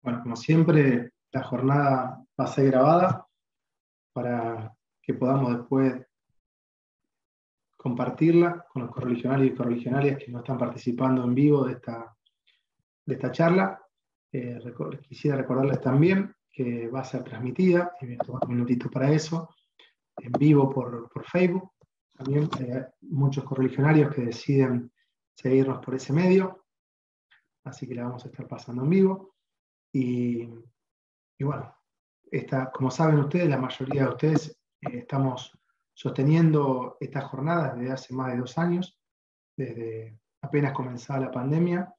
Bueno, como siempre, la jornada va a ser grabada para que podamos después compartirla con los correligionarios y correligionarias que no están participando en vivo de esta charla. Quisiera recordarles también que va a ser transmitida, y voy a tomar un minutito para eso, en vivo por Facebook. También hay muchos correligionarios que deciden seguirnos por ese medio, así que la vamos a estar pasando en vivo. Y bueno, como saben ustedes, la mayoría de ustedes estamos sosteniendo estas jornadas desde hace más de 2 años, desde apenas comenzada la pandemia.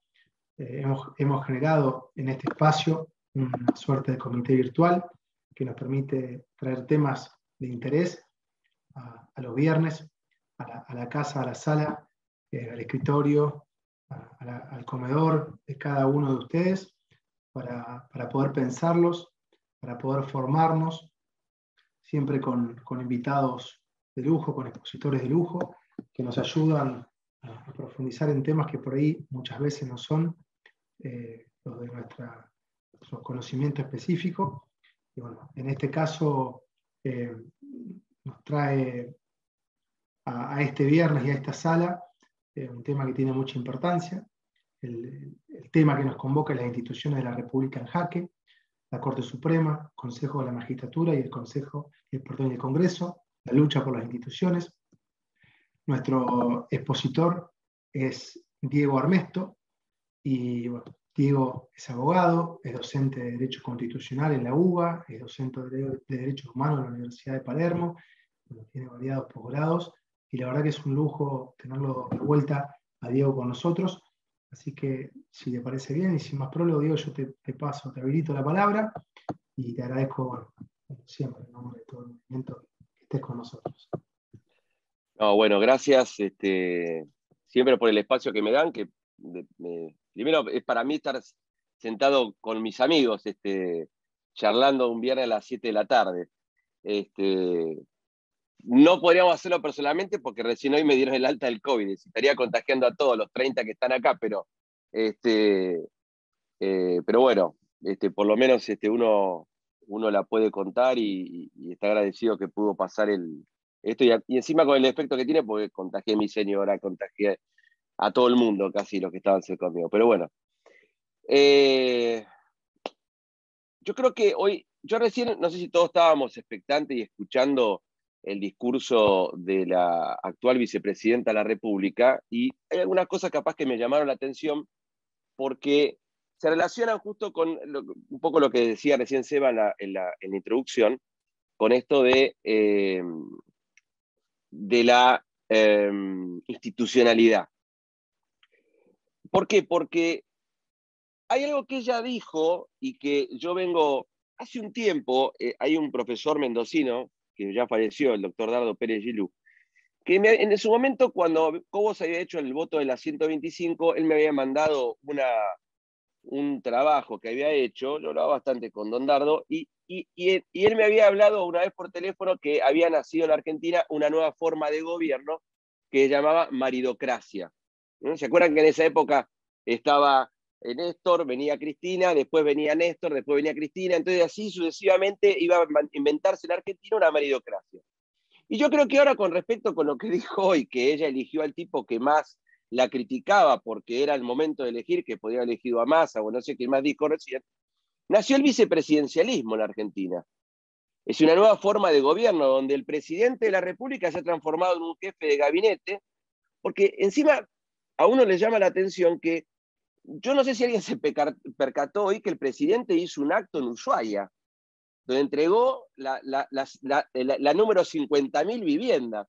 Hemos generado en este espacio una suerte de comité virtual que nos permite traer temas de interés a los viernes, a la casa, a la sala, al escritorio, al comedor de cada uno de ustedes, para poder pensarlos, para poder formarnos, siempre con invitados de lujo, con expositores de lujo, que nos ayudan a profundizar en temas que por ahí muchas veces no son los de nuestro conocimiento específico. Y bueno, en este caso nos trae a este viernes y a esta sala un tema que tiene mucha importancia. El tema que nos convoca es las instituciones de la República en jaque, la Corte Suprema, Consejo de la Magistratura y el Congreso, la lucha por las instituciones. Nuestro expositor es Diego Armesto, y bueno, Diego es abogado, es docente de Derecho Constitucional en la UBA, es docente de Derechos Humanos en la Universidad de Palermo, tiene variados posgrados, y la verdad que es un lujo tenerlo de vuelta a Diego con nosotros. Así que, si te parece bien, y sin más prólogo, Diego, yo te habilito la palabra, y te agradezco, bueno, siempre, en nombre de todo el movimiento, que estés con nosotros. No, bueno, gracias siempre por el espacio que me dan, que primero es para mí estar sentado con mis amigos, charlando un viernes a las 7 de la tarde. No podríamos hacerlo personalmente porque recién hoy me dieron el alta del COVID, estaría contagiando a todos los 30 que están acá, pero bueno, por lo menos uno la puede contar y está agradecido que pudo pasar esto y encima con el efecto que tiene, porque contagié a mi señora, contagié a todo el mundo, casi los que estaban cerca conmigo. Pero bueno, yo creo que hoy, yo recién, no sé si todos estábamos expectantes y escuchando el discurso de la actual vicepresidenta de la República, y hay algunas cosas capaz que me llamaron la atención porque se relacionan justo con un poco lo que decía recién Seba en la introducción, con esto de la institucionalidad. ¿Por qué? Porque hay algo que ella dijo y que yo vengo, hace un tiempo, hay un profesor mendocino, que ya falleció, el doctor Dardo Pérez Gilú, que en su momento, cuando Cobos había hecho el voto de la 125, él me había mandado un trabajo que había hecho, yo hablaba bastante con Don Dardo, y él me había hablado una vez por teléfono que había nacido en Argentina una nueva forma de gobierno que se llamaba maridocracia. ¿No? ¿Se acuerdan que en esa época estaba Néstor, venía Cristina, después venía Néstor, después venía Cristina, entonces así sucesivamente iba a inventarse en Argentina una maridocracia? Y yo creo que ahora, con respecto con lo que dijo hoy, que ella eligió al tipo que más la criticaba porque era el momento de elegir, que podía haber elegido a Massa o no sé qué más dijo recién, nació el vicepresidencialismo en Argentina. Es una nueva forma de gobierno donde el presidente de la República se ha transformado en un jefe de gabinete, porque encima a uno le llama la atención que, yo no sé si alguien se percató hoy que el presidente hizo un acto en Ushuaia, donde entregó la número 50.000 viviendas.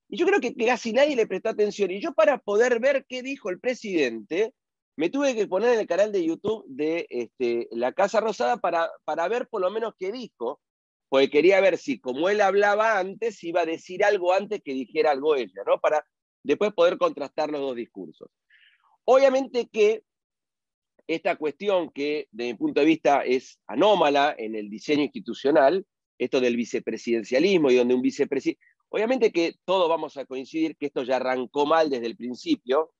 Y yo creo que casi nadie le prestó atención. Y yo, para poder ver qué dijo el presidente, me tuve que poner en el canal de YouTube de La Casa Rosada para ver por lo menos qué dijo, porque quería ver si, como él hablaba antes, iba a decir algo antes que dijera algo ella, ¿no? Para después poder contrastar los dos discursos. Obviamente que esta cuestión, que desde mi punto de vista es anómala en el diseño institucional, esto del vicepresidencialismo y donde un vicepresidente, obviamente que todos vamos a coincidir que esto ya arrancó mal desde el principio.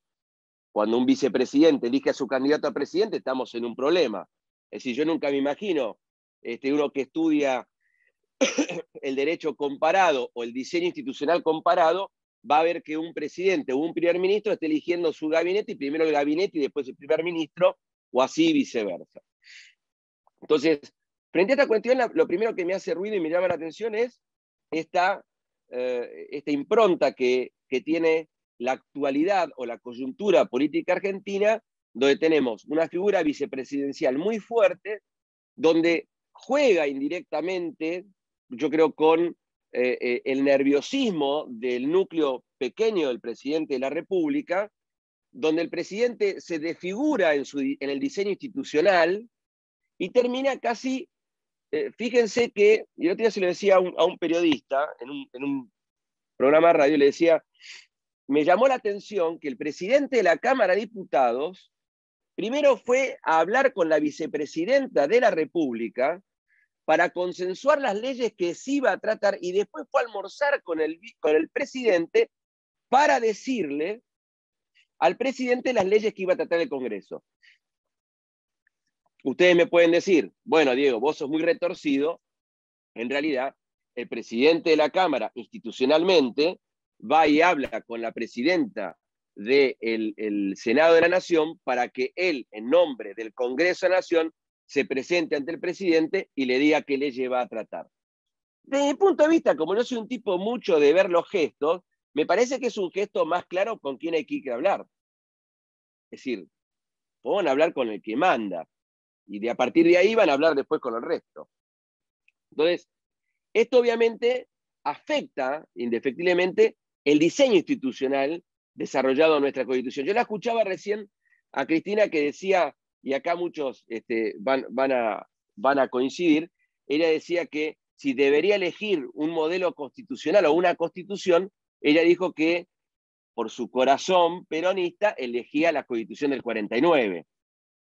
Cuando un vicepresidente elige a su candidato a presidente, estamos en un problema. Es decir, yo nunca me imagino uno que estudia el derecho comparado o el diseño institucional comparado, va a ver que un presidente o un primer ministro esté eligiendo su gabinete y primero el gabinete y después el primer ministro, o así viceversa. Entonces, frente a esta cuestión, lo primero que me hace ruido y me llama la atención es esta impronta que tiene la actualidad o la coyuntura política argentina, donde tenemos una figura vicepresidencial muy fuerte, donde juega indirectamente, yo creo, con el nerviosismo del núcleo pequeño del presidente de la República, donde el presidente se desfigura en el diseño institucional y termina casi, fíjense que, y el otro día se lo decía a un periodista en un programa de radio, le decía, me llamó la atención que el presidente de la Cámara de Diputados primero fue a hablar con la vicepresidenta de la República para consensuar las leyes que se iba a tratar y después fue a almorzar con el presidente para decirle al presidente las leyes que iba a tratar el Congreso. Ustedes me pueden decir, bueno, Diego, vos sos muy retorcido. En realidad, el presidente de la Cámara, institucionalmente, va y habla con la presidenta del Senado de la Nación para que él, en nombre del Congreso de la Nación, se presente ante el presidente y le diga qué ley va a tratar. Desde mi punto de vista, como no soy un tipo mucho de ver los gestos, me parece que es un gesto más claro con quién hay que hablar. Es decir, van a hablar con el que manda, y a partir de ahí van a hablar después con el resto. Entonces, esto obviamente afecta indefectiblemente el diseño institucional desarrollado en nuestra Constitución. Yo la escuchaba recién a Cristina que decía, y acá muchos van a coincidir, ella decía que si debería elegir un modelo constitucional o una constitución, ella dijo que por su corazón peronista elegía la Constitución del 49,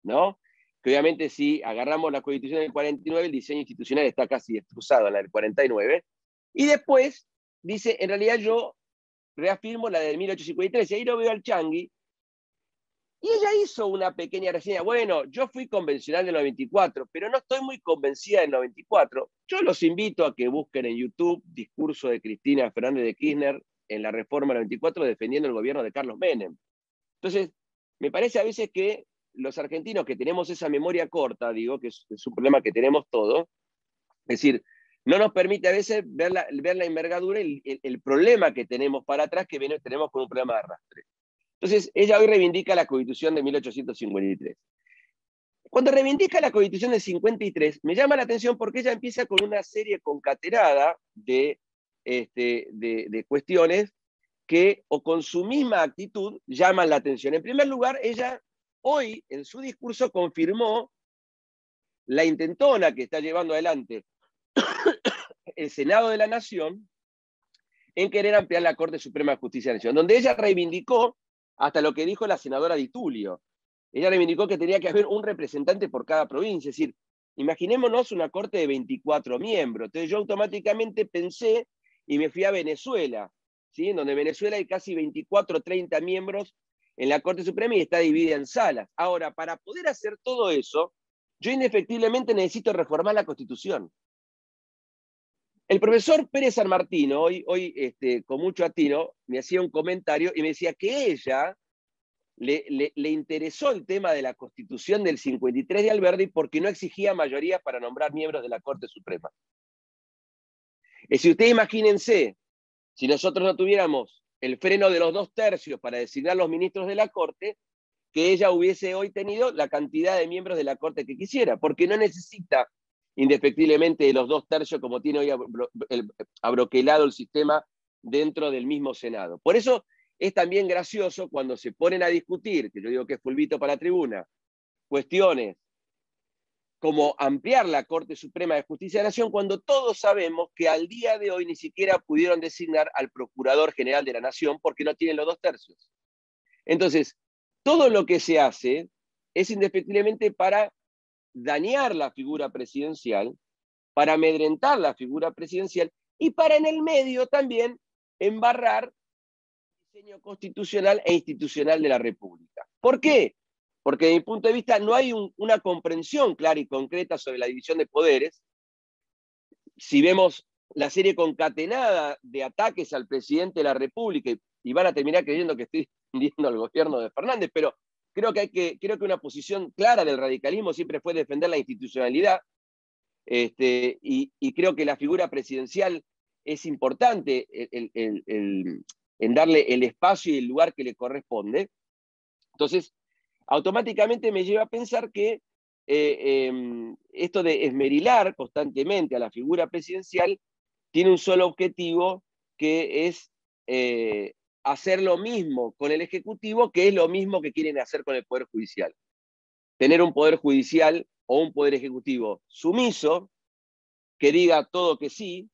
¿no? Que obviamente si agarramos la Constitución del 49, el diseño institucional está casi destrozado en la del 49, y después dice, en realidad yo reafirmo la del 1853, y ahí lo veo al Changi, y ella hizo una pequeña reseña, bueno, yo fui convencional del 94, pero no estoy muy convencida del 94. Yo los invito a que busquen en YouTube discurso de Cristina Fernández de Kirchner en la reforma del 94 defendiendo el gobierno de Carlos Menem. Entonces, me parece a veces que los argentinos que tenemos esa memoria corta, digo, que es un problema que tenemos todos, es decir, no nos permite a veces ver la envergadura y el problema que tenemos para atrás, que tenemos con un problema de arrastre. Entonces, ella hoy reivindica la Constitución de 1853. Cuando reivindica la Constitución del 53, me llama la atención porque ella empieza con una serie concatenada de cuestiones que, o con su misma actitud, llaman la atención. En primer lugar, ella hoy, en su discurso, confirmó la intentona que está llevando adelante el Senado de la Nación en querer ampliar la Corte Suprema de Justicia de la Nación, donde ella reivindicó hasta lo que dijo la senadora Di Tulio. Ella reivindicó que tenía que haber un representante por cada provincia. Es decir, imaginémonos una Corte de 24 miembros. Entonces yo automáticamente pensé y me fui a Venezuela, ¿sí? En donde en Venezuela hay casi 24 o 30 miembros en la Corte Suprema y está dividida en salas. Ahora, para poder hacer todo eso, yo indefectiblemente necesito reformar la Constitución. El profesor Pérez San Martino, hoy con mucho atino, me hacía un comentario y me decía que ella le interesó el tema de la Constitución del 53 de Alberdi porque no exigía mayoría para nombrar miembros de la Corte Suprema. Y si ustedes imagínense, si nosotros no tuviéramos el freno de los 2/3 para designar los ministros de la Corte, que ella hubiese hoy tenido la cantidad de miembros de la Corte que quisiera, porque no necesita indefectiblemente de los 2/3 como tiene hoy abroquelado el sistema dentro del mismo Senado. Por eso es también gracioso cuando se ponen a discutir, que yo digo que es fulbito para la tribuna, cuestiones como ampliar la Corte Suprema de Justicia de la Nación, cuando todos sabemos que al día de hoy ni siquiera pudieron designar al Procurador General de la Nación porque no tienen los 2/3. Entonces, todo lo que se hace es indefectiblemente para dañar la figura presidencial, para amedrentar la figura presidencial y para en el medio también embarrar el diseño constitucional e institucional de la República. ¿Por qué? porque desde mi punto de vista no hay una comprensión clara y concreta sobre la división de poderes. Si vemos la serie concatenada de ataques al presidente de la República, y van a terminar creyendo que estoy defendiendo al gobierno de Fernández, pero creo que una posición clara del radicalismo siempre fue defender la institucionalidad, y creo que la figura presidencial es importante en darle el espacio y el lugar que le corresponde. Entonces, automáticamente me lleva a pensar que esto de esmerilar constantemente a la figura presidencial tiene un solo objetivo, que es hacer lo mismo con el Ejecutivo, que es lo mismo que quieren hacer con el Poder Judicial. Tener un Poder Judicial o un Poder Ejecutivo sumiso, que diga todo que sí,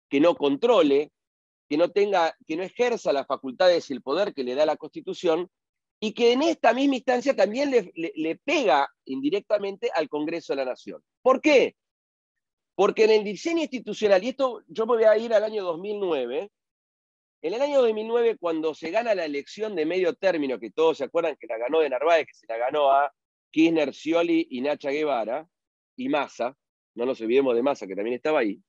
que no controle, que no ejerza las facultades y el poder que le da la Constitución, y que en esta misma instancia también le pega indirectamente al Congreso de la Nación. ¿Por qué? Porque en el diseño institucional, y esto yo me voy a ir al año 2009, en el año 2009, cuando se gana la elección de medio término, que todos se acuerdan que la ganó de Narváez, que se la ganó a Kirchner, Scioli y Nacha Guevara, y Massa, no nos olvidemos de Massa, que también estaba ahí.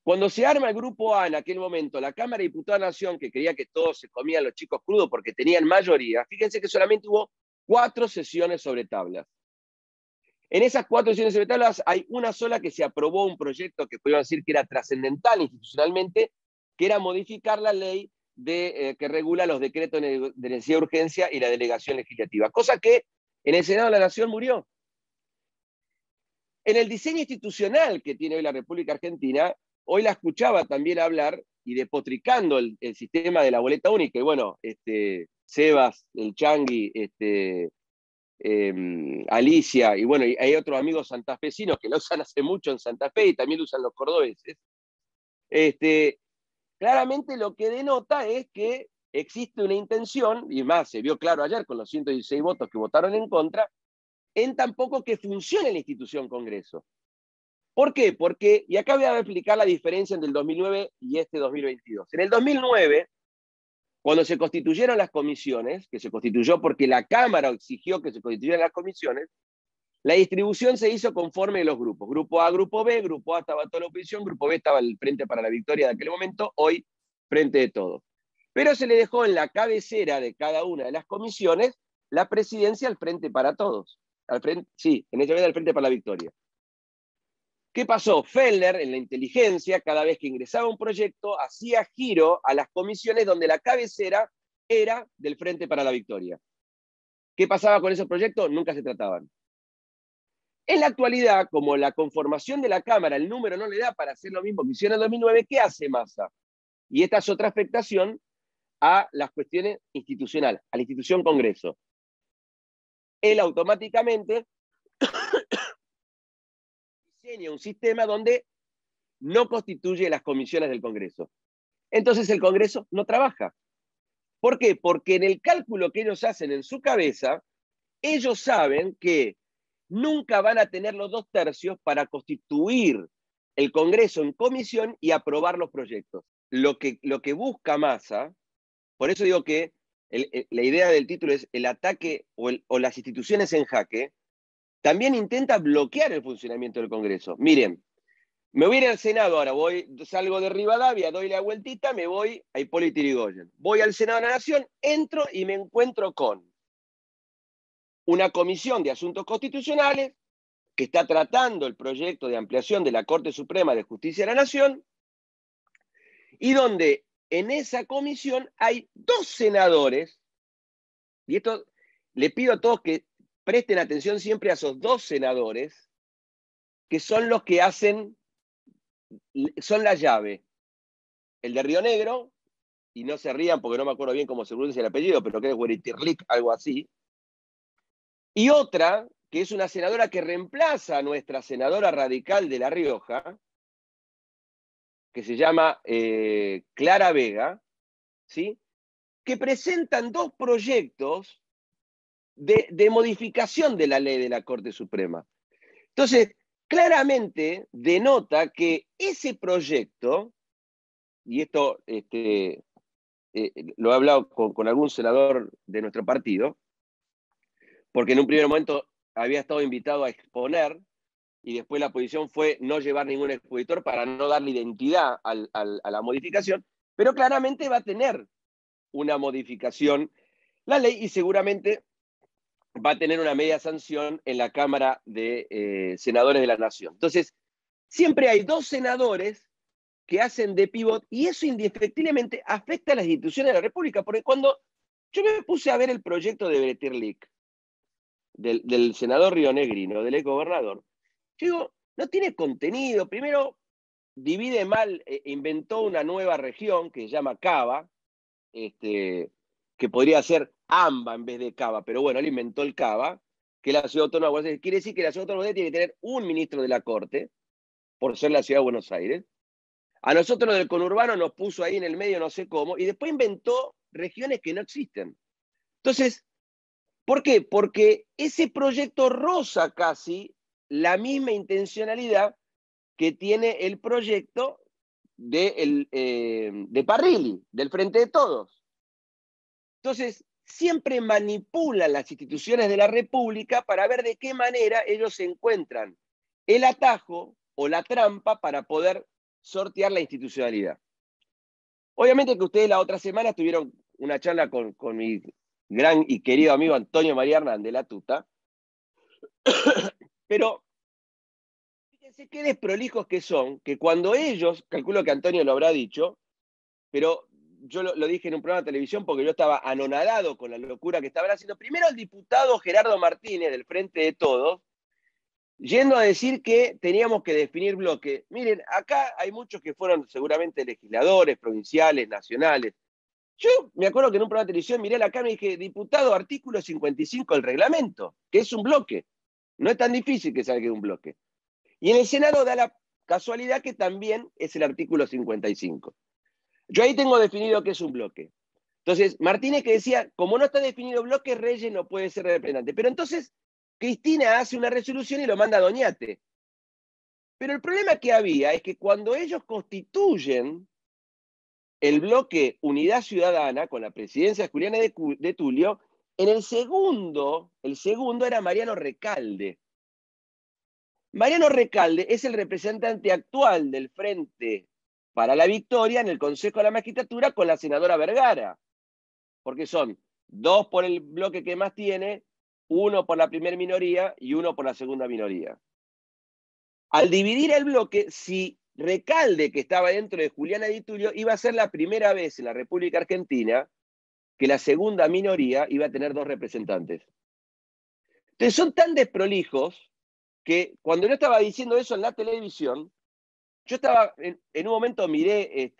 Cuando se arma el grupo A en aquel momento, la Cámara de Diputados de la Nación, que creía que todos se comían los chicos crudos porque tenían mayoría, fíjense que solamente hubo 4 sesiones sobre tablas. En esas 4 sesiones sobre tablas hay una sola que se aprobó un proyecto que podríamos decir que era trascendental institucionalmente, que era modificar la ley que regula los decretos de necesidad de urgencia y la delegación legislativa, cosa que en el Senado de la Nación murió. En el diseño institucional que tiene hoy la República Argentina, hoy la escuchaba también hablar y despotricando el sistema de la boleta única. Y bueno, Sebas, el Changui, Alicia, y bueno, y hay otros amigos santafesinos que lo usan hace mucho en Santa Fe y también lo usan los cordobeses. Claramente lo que denota es que existe una intención, y más se vio claro ayer con los 116 votos que votaron en contra, en tampoco que funcione la institución Congreso. ¿Por qué? Porque, y acá voy a explicar la diferencia entre el 2009 y este 2022. En el 2009, cuando se constituyeron las comisiones, que se constituyó porque la Cámara exigió que se constituyeran las comisiones, la distribución se hizo conforme a los grupos. Grupo A, Grupo B, Grupo A estaba toda la oposición, Grupo B estaba el Frente para la Victoria de aquel momento, hoy Frente de Todos. Pero se le dejó en la cabecera de cada una de las comisiones la presidencia al Frente para Todos. En ese momento al Frente para la Victoria. ¿Qué pasó? Fellner, en la inteligencia, cada vez que ingresaba un proyecto, hacía giro a las comisiones donde la cabecera era del Frente para la Victoria. ¿Qué pasaba con esos proyectos? Nunca se trataban. En la actualidad, como la conformación de la Cámara, el número no le da para hacer lo mismo que hicieron en el 2009, ¿qué hace Massa? Y esta es otra afectación a las cuestiones institucionales, a la institución Congreso. Él automáticamente diseña un sistema donde no constituye las comisiones del Congreso. Entonces el Congreso no trabaja. ¿Por qué? Porque en el cálculo que ellos hacen en su cabeza, ellos saben que nunca van a tener los 2/3 para constituir el Congreso en comisión y aprobar los proyectos. Lo que busca Massa, por eso digo que la idea del título es el ataque o las instituciones en jaque, también intenta bloquear el funcionamiento del Congreso. Miren, me voy a ir al Senado ahora, salgo de Rivadavia, doy la vueltita, me voy a Hipólito Yrigoyen. Voy al Senado de la Nación, entro y me encuentro con una comisión de asuntos constitucionales que está tratando el proyecto de ampliación de la Corte Suprema de Justicia de la Nación, y donde en esa comisión hay 2 senadores, y esto le pido a todos que presten atención siempre a esos 2 senadores, que son los que son la llave. El de Río Negro, y no se rían porque no me acuerdo bien cómo se pronuncia el apellido, pero creo que es Hueritirlik, algo así. Y otra, que es una senadora que reemplaza a nuestra senadora radical de La Rioja, que se llama Clara Vega, ¿sí? Que presentan 2 proyectos de modificación de la ley de la Corte Suprema. Entonces, claramente denota que ese proyecto, y esto lo he hablado con algún senador de nuestro partido, porque en un primer momento había estado invitado a exponer, y después la posición fue no llevar ningún expositor para no darle identidad a la modificación, pero claramente va a tener una modificación la ley y seguramente va a tener una media sanción en la Cámara de Senadores de la Nación. Entonces, siempre hay 2 senadores que hacen de pivot y eso indefectiblemente afecta a las instituciones de la República, porque cuando yo me puse a ver el proyecto de Breterlic, del senador rionegrino, del exgobernador, yo digo, no tiene contenido. Primero, divide mal, inventó una nueva región que se llama Cava, que podría ser AMBA en vez de Cava, pero bueno, él inventó el Cava, que es la ciudad autónoma de Buenos Aires. Quiere decir que la ciudad autónoma de Buenos Aires tiene que tener un ministro de la Corte, por ser la ciudad de Buenos Aires. A nosotros del conurbano nos puso ahí en el medio no sé cómo, y después inventó regiones que no existen. Entonces, ¿por qué? Porque ese proyecto roza casi la misma intencionalidad que tiene el proyecto de Parrilli, del Frente de Todos. Entonces, siempre manipulan las instituciones de la República para ver de qué manera ellos encuentran el atajo o la trampa para poder sortear la institucionalidad. Obviamente que ustedes la otra semana tuvieron una charla con mi gran y querido amigo Antonio María Hernández, la tuta, pero fíjense qué desprolijos que son, que cuando ellos, calculo que Antonio lo habrá dicho, pero yo lo dije en un programa de televisión porque yo estaba anonadado con la locura que estaban haciendo. Primero el diputado Gerardo Martínez del Frente de Todos, yendo a decir que teníamos que definir bloques. Miren, acá hay muchos que fueron seguramente legisladores, provinciales, nacionales. Yo me acuerdo que en un programa de televisión miré la cámara y dije, diputado, artículo 55 del reglamento, que es un bloque. No es tan difícil que salga un bloque. Y en el Senado da la casualidad que también es el artículo 55. Yo ahí tengo definido que es un bloque. Entonces, Martínez que decía, como no está definido bloque, Reyes no puede ser representante. Pero entonces, Cristina hace una resolución y lo manda a Doñate. Pero el problema que había es que cuando ellos constituyen el bloque Unidad Ciudadana, con la presidencia de Juliana de Tulio, en el segundo era Mariano Recalde. Mariano Recalde es el representante actual del Frente para la Victoria en el Consejo de la Magistratura con la senadora Vergara, porque son 2 por el bloque que más tiene, 1 por la primera minoría y 1 por la segunda minoría. Al dividir el bloque, si Recalde, que estaba dentro de Juliana Di Tulio, iba a ser la primera vez en la República Argentina que la segunda minoría iba a tener 2 representantes. Entonces son tan desprolijos que cuando yo estaba diciendo eso en la televisión, yo estaba, en un momento miré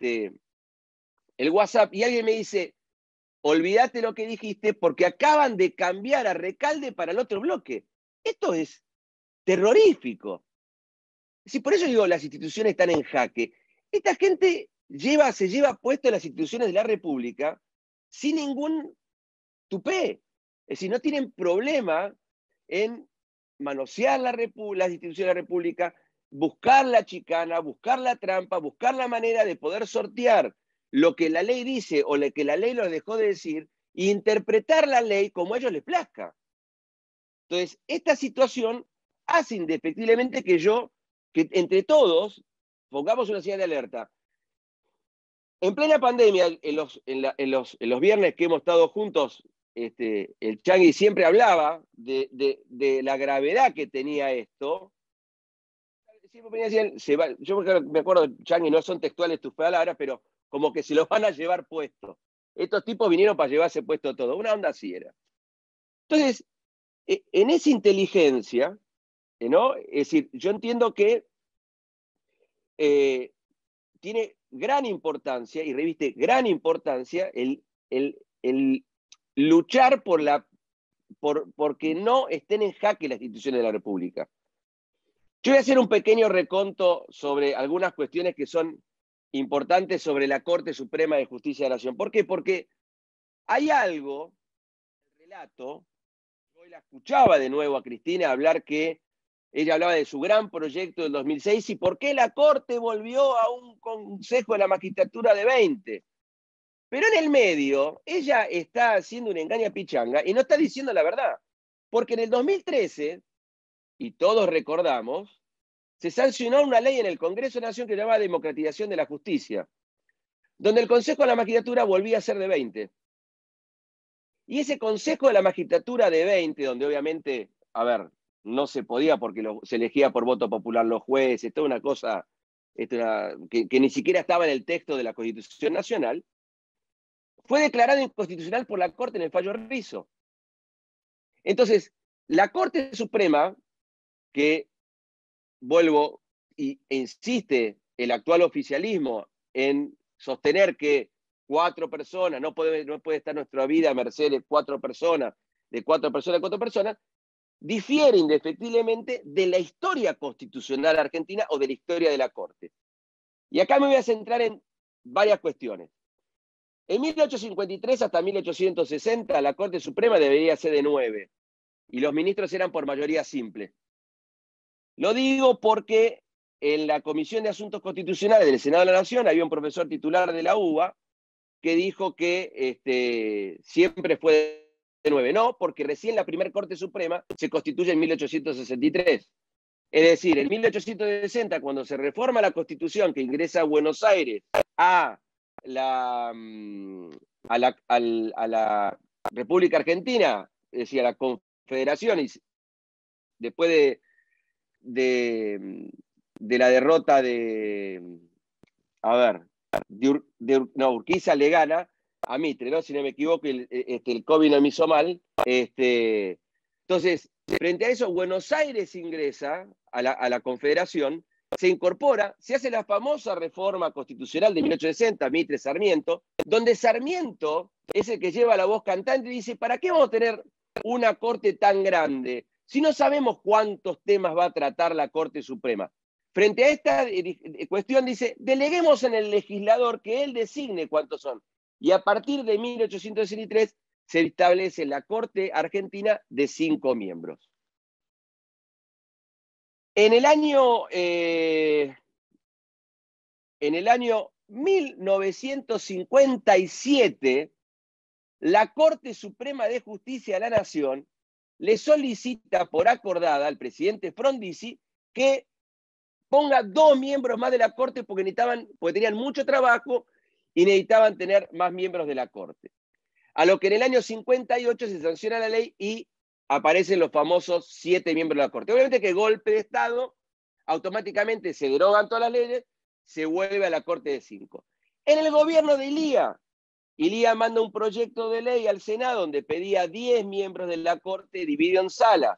el WhatsApp y alguien me dice, olvídate lo que dijiste porque acaban de cambiar a Recalde para el otro bloque. Esto es terrorífico. Sí, por eso digo, las instituciones están en jaque. Esta gente se lleva puesto las instituciones de la República sin ningún tupé. Es decir, no tienen problema en manosear las instituciones de la República, buscar la chicana, buscar la trampa, buscar la manera de poder sortear lo que la ley dice o lo que la ley los dejó de decir e interpretar la ley como a ellos les plazca. Entonces, esta situación hace indefectiblemente que entre todos, pongamos una señal de alerta. En plena pandemia, en los viernes que hemos estado juntos, el Changi siempre hablaba de la gravedad que tenía esto. Siempre decían, yo me acuerdo, Changi, no son textuales tus palabras, pero como que se los van a llevar puesto. Estos tipos vinieron para llevarse puesto todo. Una onda así era. Entonces, en esa inteligencia, ¿no? Es decir, yo entiendo que tiene gran importancia y reviste gran importancia el luchar porque no estén en jaque las instituciones de la República. Yo voy a hacer un pequeño reconto sobre algunas cuestiones que son importantes sobre la Corte Suprema de Justicia de la Nación. ¿Por qué? Porque hay algo, el relato, hoy la escuchaba de nuevo a Cristina hablar que ella hablaba de su gran proyecto del 2006 y por qué la Corte volvió a un Consejo de la Magistratura de 20. Pero en el medio, ella está haciendo una engaña pichanga y no está diciendo la verdad. Porque en el 2013, y todos recordamos, se sancionó una ley en el Congreso de la Nación que se llamaba Democratización de la Justicia, donde el Consejo de la Magistratura volvía a ser de 20. Y ese Consejo de la Magistratura de 20, donde obviamente, a ver, no se podía porque se elegía por voto popular los jueces, toda una cosa que ni siquiera estaba en el texto de la Constitución Nacional, fue declarado inconstitucional por la Corte en el fallo Rizzo. Entonces, la Corte Suprema, que vuelvo e insiste el actual oficialismo en sostener que 4 personas, no puede estar nuestra vida a merced de 4 personas, de 4 personas a 4 personas, difiere indefectiblemente de la historia constitucional argentina o de la historia de la Corte. Y acá me voy a centrar en varias cuestiones. En 1853 hasta 1860 la Corte Suprema debería ser de 9 y los ministros eran por mayoría simple. Lo digo porque en la Comisión de Asuntos Constitucionales del Senado de la Nación había un profesor titular de la UBA que dijo que siempre fue de 9. No, porque recién la primera Corte Suprema se constituye en 1863. Es decir, en 1860, cuando se reforma la Constitución que ingresa a Buenos Aires a la República Argentina, es decir, a la Confederación, y después de la derrota de Urquiza le gana a Mitre, ¿no? Si no me equivoco, el COVID no me hizo mal. Entonces, frente a eso, Buenos Aires ingresa a la Confederación, se incorpora, se hace la famosa reforma constitucional de 1860, Mitre-Sarmiento, donde Sarmiento es el que lleva la voz cantante y dice, ¿para qué vamos a tener una corte tan grande si no sabemos cuántos temas va a tratar la Corte Suprema? Frente a esta cuestión dice, deleguemos en el legislador que él designe cuántos son. Y a partir de 1863 se establece la Corte Argentina de 5 miembros. En el año 1957, la Corte Suprema de Justicia de la Nación le solicita por acordada al presidente Frondizi que ponga 2 miembros más de la Corte porque tenían mucho trabajo y necesitaban tener más miembros de la Corte. A lo que en el año 58 se sanciona la ley y aparecen los famosos 7 miembros de la Corte. Obviamente que golpe de Estado, automáticamente se derogan todas las leyes, se vuelve a la Corte de 5. En el gobierno de Ilía manda un proyecto de ley al Senado donde pedía 10 miembros de la Corte dividido en salas,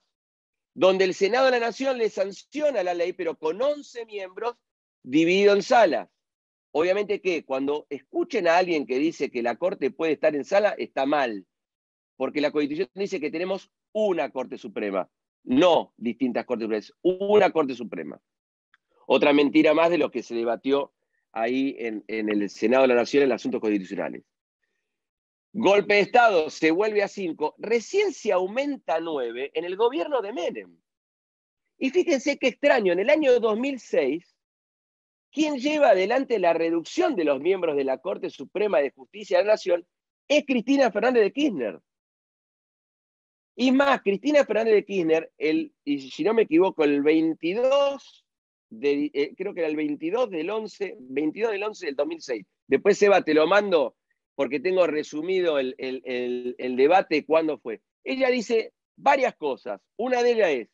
donde el Senado de la Nación le sanciona la ley, pero con 11 miembros dividido en salas. Obviamente que cuando escuchen a alguien que dice que la Corte puede estar en sala, está mal, porque la Constitución dice que tenemos una Corte Suprema, no distintas Cortes Supremas, una Corte Suprema. Otra mentira más de lo que se debatió ahí en el Senado de la Nación en asuntos constitucionales. Golpe de Estado, se vuelve a 5, recién se aumenta a 9 en el gobierno de Menem. Y fíjense qué extraño, en el año 2006, quien lleva adelante la reducción de los miembros de la Corte Suprema de Justicia de la Nación es Cristina Fernández de Kirchner. Y más, Cristina Fernández de Kirchner, y si no me equivoco, el 22, creo que era el 22 del 11 del 2006. Después, Seba, te lo mando porque tengo resumido el debate cuándo fue. Ella dice varias cosas. Una de ellas es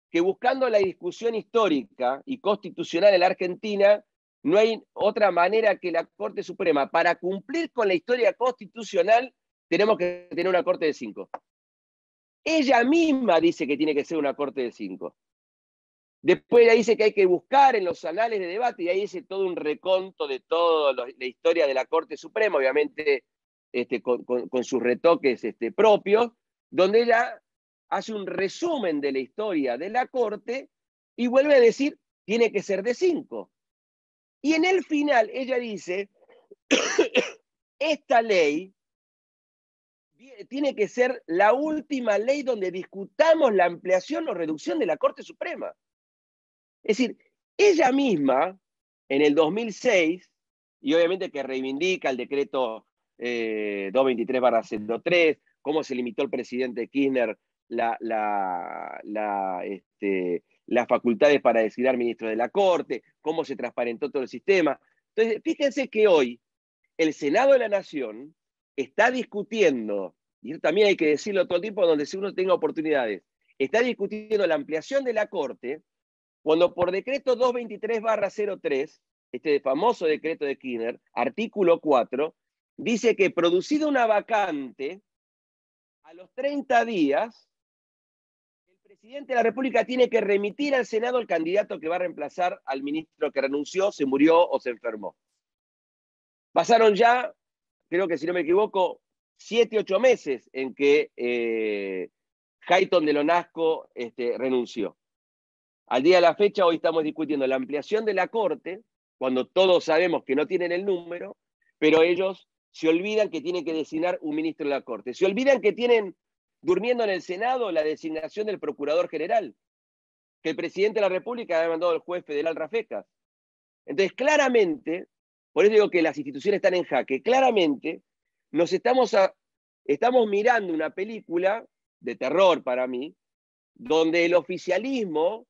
que buscando la discusión histórica y constitucional en la Argentina, no hay otra manera que la Corte Suprema, para cumplir con la historia constitucional, tenemos que tener una Corte de 5. Ella misma dice que tiene que ser una Corte de 5. Después ella dice que hay que buscar en los anales de debate, y ahí dice todo un reconto de toda la historia de la Corte Suprema, obviamente con sus retoques propios, donde ella hace un resumen de la historia de la Corte y vuelve a decir, tiene que ser de 5. Y en el final ella dice, esta ley tiene que ser la última ley donde discutamos la ampliación o reducción de la Corte Suprema. Es decir, ella misma, en el 2006, y obviamente que reivindica el decreto 223/03, cómo se limitó el presidente Kirchner las facultades para designar ministros de la Corte, cómo se transparentó todo el sistema. Entonces, fíjense que hoy el Senado de la Nación está discutiendo, y eso también hay que decirlo todo el tiempo donde uno tenga oportunidades, está discutiendo la ampliación de la Corte, cuando por decreto 223/03, este famoso decreto de Kirchner, artículo 4, dice que producida una vacante, a los 30 días, el presidente de la República tiene que remitir al Senado el candidato que va a reemplazar al ministro que renunció, se murió o se enfermó. Pasaron ya, creo que si no me equivoco, 7, 8 meses en que Hayton de Lonasco renunció. Al día de la fecha, hoy estamos discutiendo la ampliación de la Corte, cuando todos sabemos que no tienen el número, pero ellos se olvidan que tienen que designar un ministro de la Corte. Se olvidan que tienen durmiendo en el Senado la designación del Procurador General, que el presidente de la República ha mandado al juez federal Rafecas. Entonces, claramente, por eso digo que las instituciones están en jaque, claramente estamos mirando una película de terror para mí, donde el oficialismo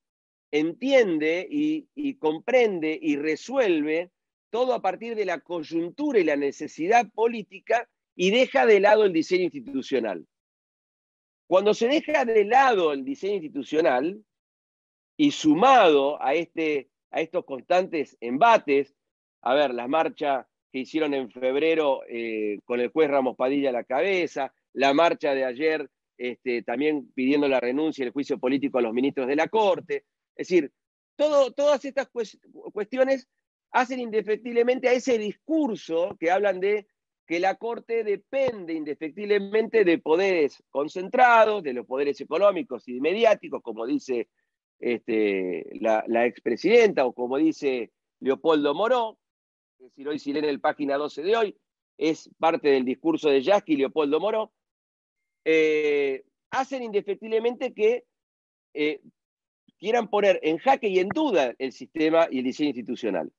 entiende y comprende y resuelve todo a partir de la coyuntura y la necesidad política y deja de lado el diseño institucional. Cuando se deja de lado el diseño institucional y sumado a estos constantes embates, a ver, las marchas que hicieron en febrero con el juez Ramos Padilla a la cabeza, la marcha de ayer también pidiendo la renuncia y el juicio político a los ministros de la Corte. Es decir, todas estas cuestiones hacen indefectiblemente a ese discurso que hablan de que la Corte depende indefectiblemente de poderes concentrados, de los poderes económicos y mediáticos, como dice la expresidenta o como dice Leopoldo Moró. Es decir, hoy si leen el página 12 de hoy, es parte del discurso de Yasky y Leopoldo Moró, hacen indefectiblemente que quieran poner en jaque y en duda el sistema y el diseño institucional.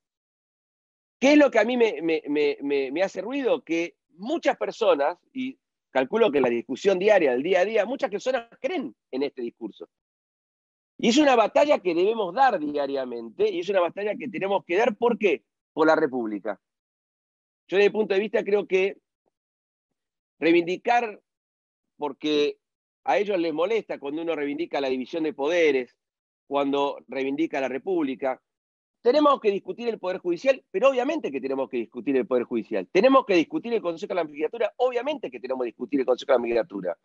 ¿Qué es lo que a mí me hace ruido? Que muchas personas, y calculo que en la discusión diaria, del día a día, muchas personas creen en este discurso. Y es una batalla que debemos dar diariamente, y es una batalla que tenemos que dar, ¿por qué? Por la República. Yo desde mi punto de vista creo que reivindicar, porque a ellos les molesta cuando uno reivindica la división de poderes, cuando reivindica la República. Tenemos que discutir el Poder Judicial, pero obviamente que tenemos que discutir el Poder Judicial. Tenemos que discutir el Consejo de la Magistratura, obviamente que tenemos que discutir el Consejo de la Magistratura.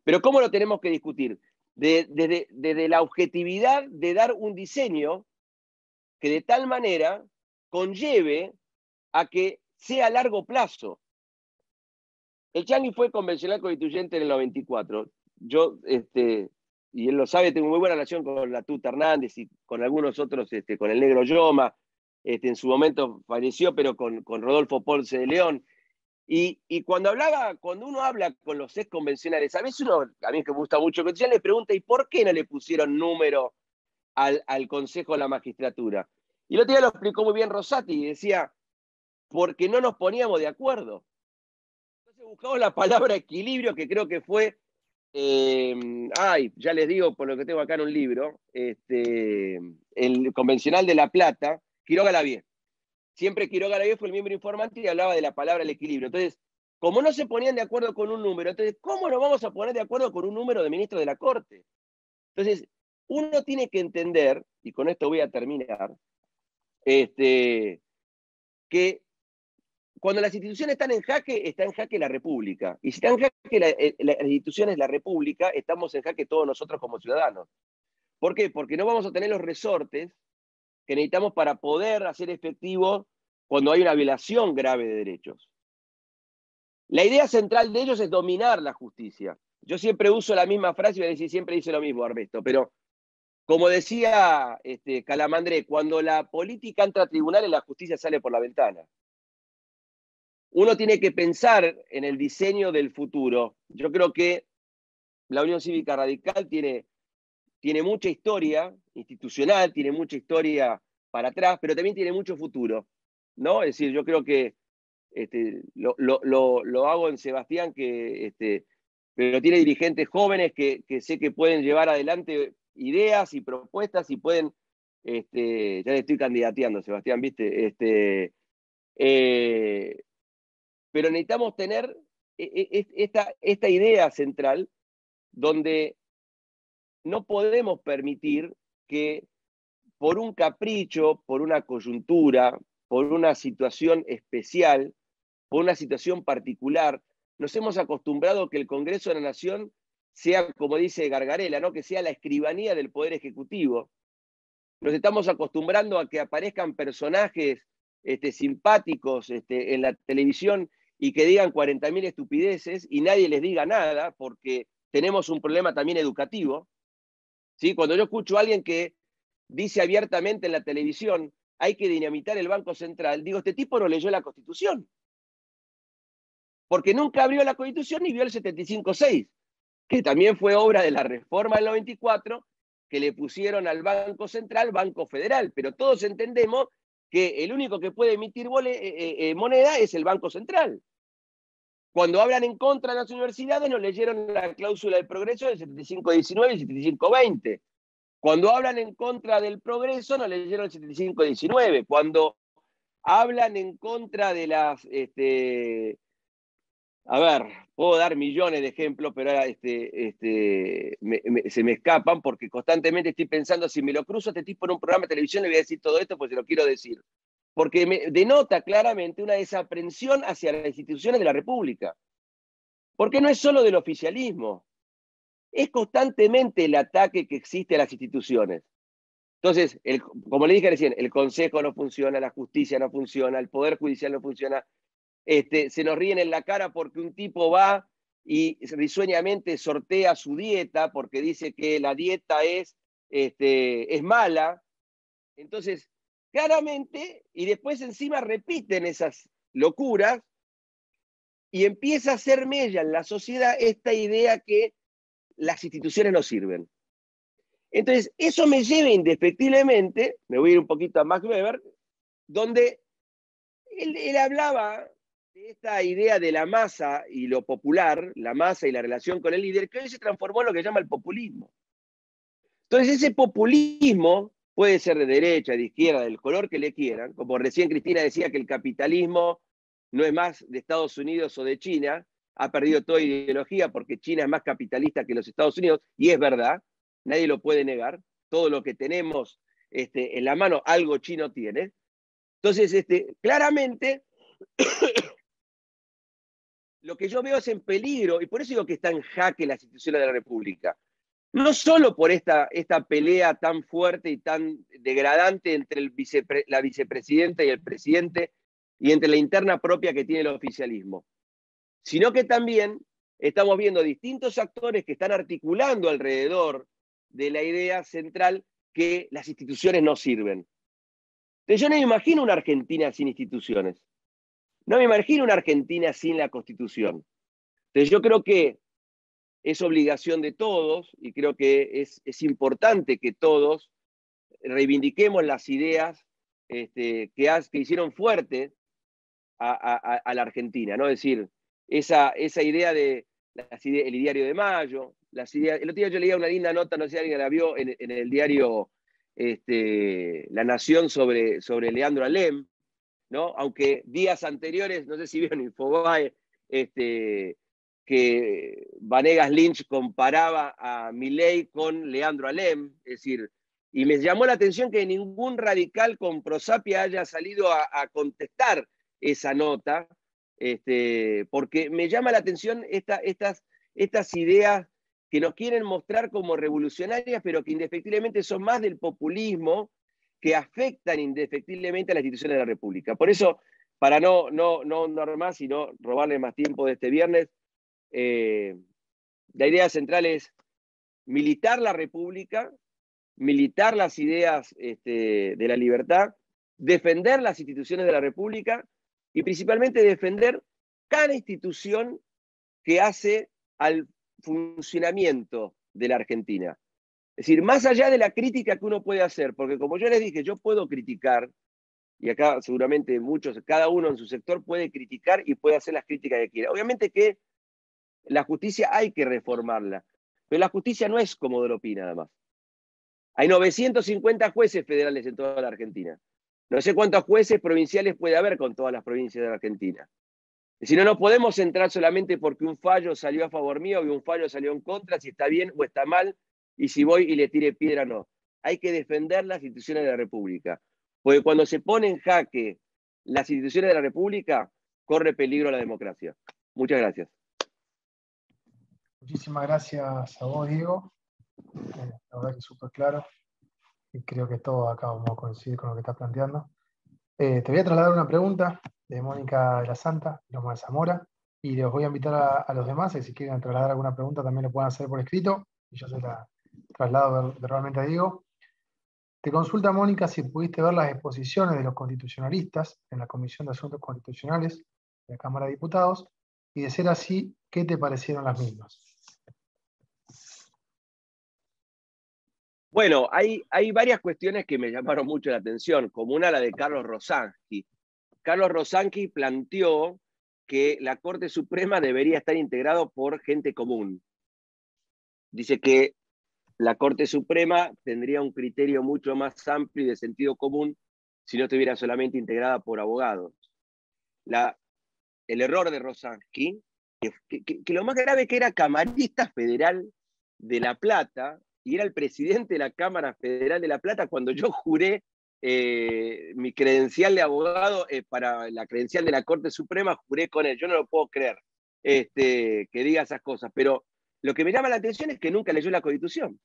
Pero ¿cómo lo tenemos que discutir? Desde la objetividad de dar un diseño que de tal manera conlleve a que sea a largo plazo. El Changi fue convencional constituyente en el 94. Yo, y él lo sabe, tengo muy buena relación con la Tuta Hernández y con algunos otros, con el Negro Yoma, en su momento falleció, pero con Rodolfo Ponce de León. Y cuando uno habla con los ex convencionales, a veces a mí que me gusta mucho, ya le pregunta, ¿y por qué no le pusieron número al Consejo de la Magistratura? Y el otro día lo explicó muy bien Rosati y decía, porque no nos poníamos de acuerdo. Entonces buscamos la palabra equilibrio, que creo que fue, ya les digo por lo que tengo acá en un libro, el convencional de La Plata, Quiroga Lavie. Siempre Quiroga Lavie fue el miembro informante y hablaba de la palabra el equilibrio. Entonces, como no se ponían de acuerdo con un número, entonces, ¿cómo nos vamos a poner de acuerdo con un número de ministro de la Corte? Entonces, uno tiene que entender, y con esto voy a terminar, que cuando las instituciones están en jaque, está en jaque la República. Y si está en jaque las instituciones de la República, estamos en jaque todos nosotros como ciudadanos. ¿Por qué? Porque no vamos a tener los resortes que necesitamos para poder hacer efectivo cuando hay una violación grave de derechos. La idea central de ellos es dominar la justicia. Yo siempre uso la misma frase y voy a decir, siempre dice lo mismo, Arbesto, pero como decía Calamandré, cuando la política entra a tribunales, la justicia sale por la ventana. Uno tiene que pensar en el diseño del futuro. Yo creo que la Unión Cívica Radical tiene mucha historia institucional, tiene mucha historia para atrás, pero también tiene mucho futuro, ¿no? Es decir, yo creo que lo hago en Sebastián, que pero tiene dirigentes jóvenes que sé que pueden llevar adelante ideas y propuestas y pueden, ya le estoy candidateando, Sebastián, ¿viste? Pero necesitamos tener esta idea central donde no podemos permitir que por un capricho, por una coyuntura, por una situación especial, por una situación particular, nos hemos acostumbrado a que el Congreso de la Nación sea, como dice Gargarella, ¿no? Que sea la escribanía del Poder Ejecutivo. Nos estamos acostumbrando a que aparezcan personajes simpáticos en la televisión y que digan 40.000 estupideces y nadie les diga nada, porque tenemos un problema también educativo. ¿Sí? Cuando yo escucho a alguien que dice abiertamente en la televisión hay que dinamitar el Banco Central, digo, este tipo no leyó la Constitución. Porque nunca abrió la Constitución ni vio el 75.6, que también fue obra de la reforma del 94, que le pusieron al Banco Central Banco Federal. Pero todos entendemos que el único que puede emitir moneda es el Banco Central. Cuando hablan en contra de las universidades, no leyeron la cláusula del progreso del 75.19 y 75.20. Cuando hablan en contra del progreso, no leyeron el 75.19. Cuando hablan en contra de las... a ver, puedo dar millones de ejemplos, pero ahora se me escapan porque constantemente estoy pensando, si me lo cruzo a este tipo en un programa de televisión, le voy a decir todo esto, pues se lo quiero decir. Porque me denota claramente una desaprensión hacia las instituciones de la República. Porque no es solo del oficialismo, es constantemente el ataque que existe a las instituciones. Entonces, como le dije recién, el Consejo no funciona, la justicia no funciona, el Poder Judicial no funciona. Se nos ríen en la cara porque un tipo va y risueñamente sortea su dieta porque dice que la dieta es mala. Entonces, claramente, y después encima repiten esas locuras y empieza a hacer mella en la sociedad esta idea que las instituciones no sirven. Entonces, eso me lleva indefectiblemente, me voy a ir un poquito a Max Weber, donde él hablaba de esta idea de la masa y lo popular, la masa y la relación con el líder, que hoy se transformó en lo que llama el populismo. Entonces, ese populismo puede ser de derecha, de izquierda, del color que le quieran, como recién Cristina decía que el capitalismo no es más de Estados Unidos o de China, ha perdido toda ideología porque China es más capitalista que los Estados Unidos, y es verdad, nadie lo puede negar, todo lo que tenemos en la mano, algo chino tiene. Entonces, claramente, lo que yo veo es en peligro, y por eso digo que está en jaque las instituciones de la República. No solo por esta pelea tan fuerte y tan degradante entre la vicepresidenta y el presidente, y entre la interna propia que tiene el oficialismo, sino que también estamos viendo distintos actores que están articulando alrededor de la idea central que las instituciones no sirven. Entonces yo no me imagino una Argentina sin instituciones. No me imagino una Argentina sin la Constitución. Entonces yo creo que es obligación de todos y creo que es importante que todos reivindiquemos las ideas que hicieron fuerte a la Argentina, ¿no? Es decir, esa idea de el diario de Mayo, las ideas. El otro día yo leía una linda nota, no sé si alguien la vio, en el diario La Nación sobre Leandro Alem, ¿no? Aunque días anteriores, no sé si vieron Infobae, que Vanegas Lynch comparaba a Milei con Leandro Alem, es decir, y me llamó la atención que ningún radical con prosapia haya salido a contestar esa nota, porque me llama la atención estas ideas que nos quieren mostrar como revolucionarias, pero que indefectiblemente son más del populismo, que afectan indefectiblemente a las instituciones de la República. Por eso, para no hablar más y no robarle más tiempo de este viernes, la idea central es militar la República, militar las ideas de la libertad, defender las instituciones de la República y principalmente defender cada institución que hace al funcionamiento de la Argentina. Es decir, más allá de la crítica que uno puede hacer, porque como yo les dije, yo puedo criticar, y acá seguramente muchos, cada uno en su sector puede criticar y puede hacer las críticas que quiera. Obviamente que la justicia hay que reformarla, pero la justicia no es como Doropi nada más. Hay 950 jueces federales en toda la Argentina. No sé cuántos jueces provinciales puede haber con todas las provincias de la Argentina. Si no, no podemos entrar solamente porque un fallo salió a favor mío y un fallo salió en contra, si está bien o está mal, y si voy y le tire piedra, no. Hay que defender las instituciones de la República. Porque cuando se pone en jaque las instituciones de la República, corre peligro la democracia. Muchas gracias. Muchísimas gracias a vos, Diego. La verdad que es súper claro. Y creo que todos acá vamos a coincidir con lo que estás planteando. Te voy a trasladar una pregunta de Mónica de la Santa, Loma de Zamora, y les voy a invitar a los demás, que si quieren trasladar alguna pregunta también lo pueden hacer por escrito, y yo se la traslado verbalmente a Diego. Te consulta, Mónica, si pudiste ver las exposiciones de los constitucionalistas en la Comisión de Asuntos Constitucionales de la Cámara de Diputados, y de ser así, ¿qué te parecieron las mismas? Bueno, hay varias cuestiones que me llamaron mucho la atención, como una la de Carlos Rosansky. Carlos Rosansky planteó que la Corte Suprema debería estar integrado por gente común. Dice que la Corte Suprema tendría un criterio mucho más amplio y de sentido común si no estuviera solamente integrada por abogados. El error de Rosansky, que lo más grave es que era camarista federal de La Plata, y era el presidente de la Cámara Federal de La Plata cuando yo juré mi credencial de abogado para la credencial de la Corte Suprema, juré con él. Yo no lo puedo creer que diga esas cosas, pero lo que me llama la atención es que nunca leyó la Constitución,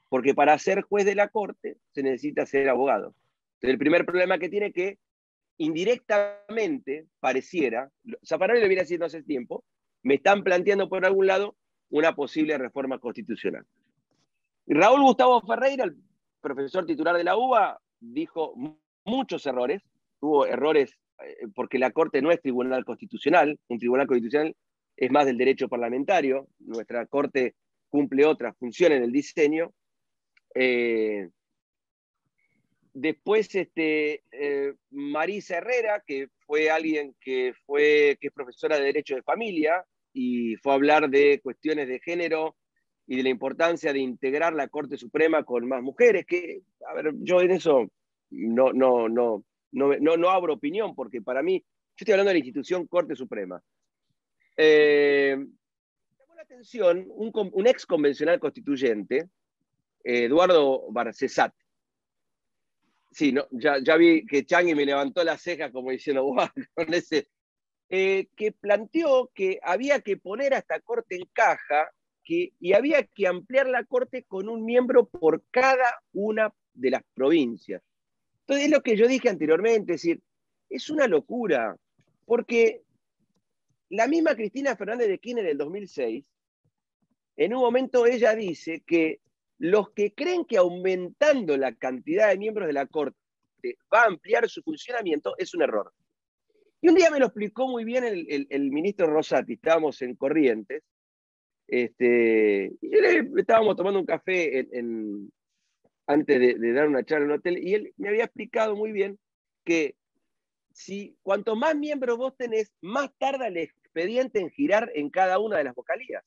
porque para ser juez de la Corte se necesita ser abogado. Entonces, el primer problema que tiene es que indirectamente pareciera, Zaffaroni lo viene haciendo hace tiempo, me están planteando por algún lado una posible reforma constitucional. Raúl Gustavo Ferreira, el profesor titular de la UBA, dijo muchos errores, tuvo errores porque la Corte no es tribunal constitucional, un tribunal constitucional es más del derecho parlamentario, nuestra Corte cumple otras funciones en el diseño. Después Marisa Herrera, que fue alguien que es profesora de Derecho de Familia y fue a hablar de cuestiones de género y de la importancia de integrar la Corte Suprema con más mujeres, que, a ver, yo en eso no abro opinión, porque para mí, yo estoy hablando de la institución Corte Suprema. Llamó la atención un ex convencional constituyente, Eduardo Barcesat. Sí, no, ya vi que Changi me levantó la ceja como diciendo, wow, con ese, que planteó que había que poner a esta Corte en caja y había que ampliar la Corte con un miembro por cada una de las provincias. Entonces es lo que yo dije anteriormente, es decir, es una locura, porque la misma Cristina Fernández de Kirchner en el 2006, en un momento ella dice que los que creen que aumentando la cantidad de miembros de la Corte va a ampliar su funcionamiento es un error. Y un día me lo explicó muy bien el ministro Rosati, estábamos en Corrientes, y estábamos tomando un café antes de dar una charla en un hotel, y él me había explicado muy bien que cuanto más miembros vos tenés, más tarda el expediente en girar en cada una de las vocalías.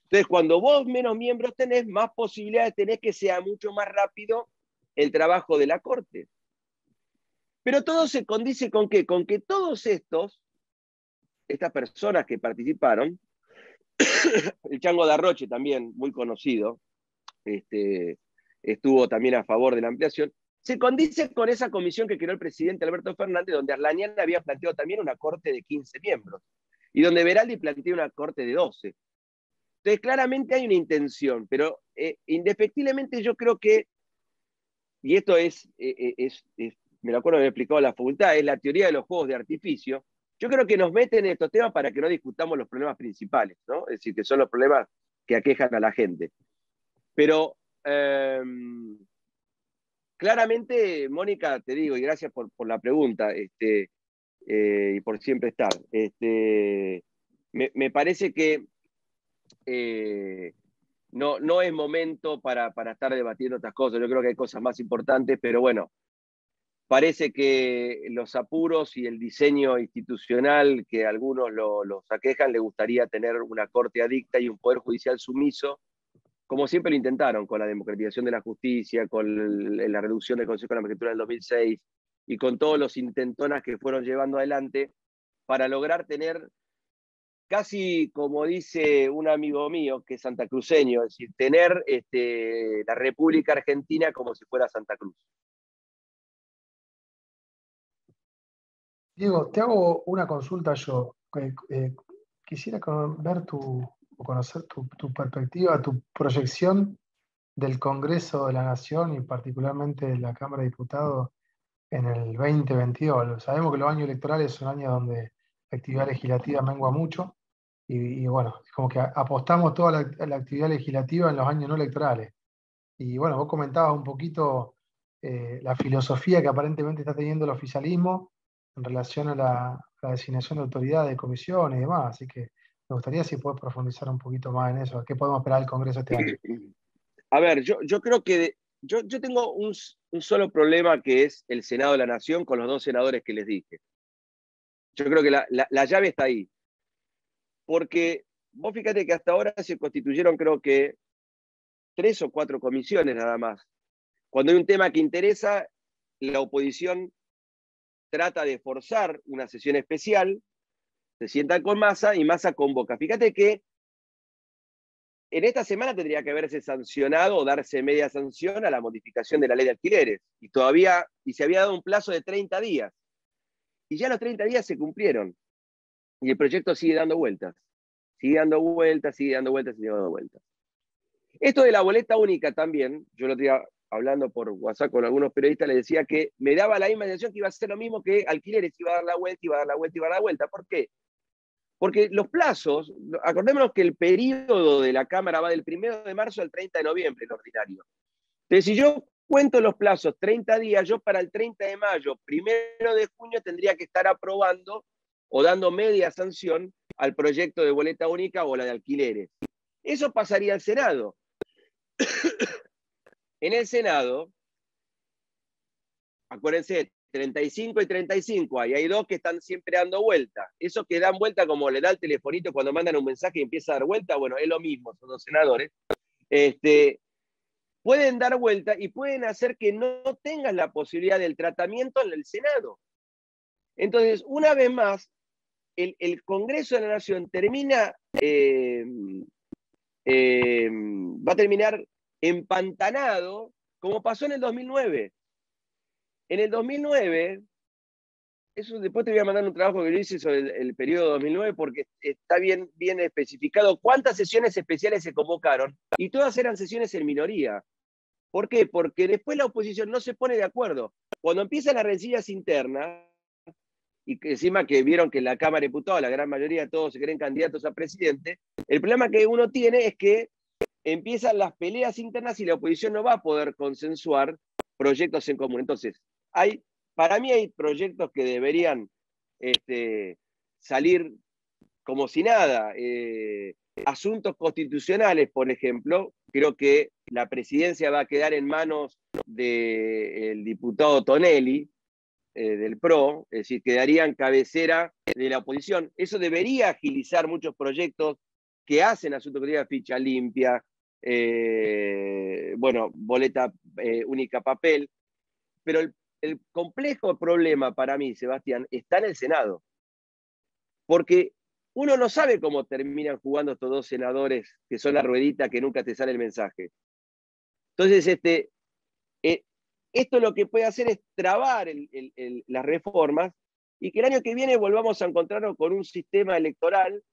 Entonces, cuando vos menos miembros tenés, más posibilidades tenés que sea mucho más rápido el trabajo de la Corte. Pero todo se condice ¿con qué? Con que todos estas personas que participaron, el Chango de Arroche también, muy conocido, estuvo también a favor de la ampliación, se condice con esa comisión que creó el presidente Alberto Fernández, donde Arlanian había planteado también una Corte de 15 miembros, y donde Veraldi planteó una Corte de 12. Entonces, claramente hay una intención, pero indefectiblemente yo creo que, y esto me lo acuerdo que me explicado la facultad, es la teoría de los juegos de artificio. Yo creo que nos meten en estos temas para que no discutamos los problemas principales, ¿no? Es decir, que son los problemas que aquejan a la gente. Pero claramente, Mónica, te digo, y gracias por la pregunta, y por siempre estar. Me parece que no es momento para estar debatiendo estas cosas. Yo creo que hay cosas más importantes, pero bueno, Parece que los apuros y el diseño institucional que algunos los aquejan, le gustaría tener una corte adicta y un poder judicial sumiso, como siempre lo intentaron con la democratización de la justicia, con la reducción del Consejo de la Magistratura del 2006 y con todos los intentonas que fueron llevando adelante para lograr tener, casi como dice un amigo mío que es santacruceño, es decir, tener la República Argentina como si fuera Santa Cruz. Diego, te hago una consulta yo. Quisiera ver o conocer tu perspectiva, tu proyección del Congreso de la Nación y particularmente de la Cámara de Diputados en el 2022. Sabemos que los años electorales son años donde la actividad legislativa mengua mucho y bueno, es como que apostamos toda la actividad legislativa en los años no electorales. Y bueno, vos comentabas un poquito la filosofía que aparentemente está teniendo el oficialismo en relación a la designación de autoridades, de comisiones y demás. Así que me gustaría si puedes profundizar un poquito más en eso. ¿Qué podemos esperar del Congreso este año? A ver, yo creo que yo tengo un solo problema, que es el Senado de la Nación con los 2 senadores que les dije. Yo creo que la llave está ahí. Porque vos fíjate que hasta ahora se constituyeron, creo que 3 o 4 comisiones nada más. Cuando hay un tema que interesa, la oposición trata de forzar una sesión especial, se sientan con Massa y Massa convoca. Fíjate que en esta semana tendría que haberse sancionado o darse media sanción a la modificación de la ley de alquileres. Y se había dado un plazo de 30 días. Y ya los 30 días se cumplieron. Y el proyecto sigue dando vueltas. Sigue dando vueltas, sigue dando vueltas, sigue dando vueltas. Esto de la boleta única también, yo lo estoy hablando por WhatsApp con algunos periodistas, les decía que me daba la misma sensación que iba a ser lo mismo que alquileres, iba a dar la vuelta, iba a dar la vuelta, iba a dar la vuelta. ¿Por qué? Porque los plazos, acordémonos que el periodo de la Cámara va del 1 de marzo al 30 de noviembre, el ordinario. Entonces, si yo cuento los plazos 30 días, yo para el 30 de mayo, 1 de junio, tendría que estar aprobando o dando media sanción al proyecto de boleta única o la de alquileres. Eso pasaría al Senado. En el Senado, acuérdense, 35 y 35, hay 2 que están siempre dando vuelta. Esos que dan vuelta, como le da el telefonito cuando mandan un mensaje y empieza a dar vuelta, bueno, es lo mismo, son 2 senadores. Pueden dar vuelta y pueden hacer que no tengas la posibilidad del tratamiento en el Senado. Entonces, una vez más, el Congreso de la Nación va a terminar empantanado, como pasó en el 2009. En el 2009, eso después te voy a mandar un trabajo que yo hice sobre el periodo 2009, porque está bien especificado cuántas sesiones especiales se convocaron, y todas eran sesiones en minoría. ¿Por qué? Porque después la oposición no se pone de acuerdo. Cuando empiezan las rencillas internas, y que encima que vieron que en la Cámara de Diputados la gran mayoría de todos se creen candidatos a presidente, el problema que uno tiene es que empiezan las peleas internas y la oposición no va a poder consensuar proyectos en común. Entonces, para mí hay proyectos que deberían salir como si nada. Asuntos constitucionales, por ejemplo, creo que la presidencia va a quedar en manos del diputado Tonelli, del PRO, es decir, quedarían cabecera de la oposición. Eso debería agilizar muchos proyectos que hacen asuntos que digan ficha limpia, boleta única papel, pero el complejo problema para mí, Sebastián, está en el Senado. Porque uno no sabe cómo terminan jugando estos 2 senadores que son la ruedita que nunca te sale el mensaje. Entonces, esto lo que puede hacer es trabar las reformas y que el año que viene volvamos a encontrarnos con un sistema electoral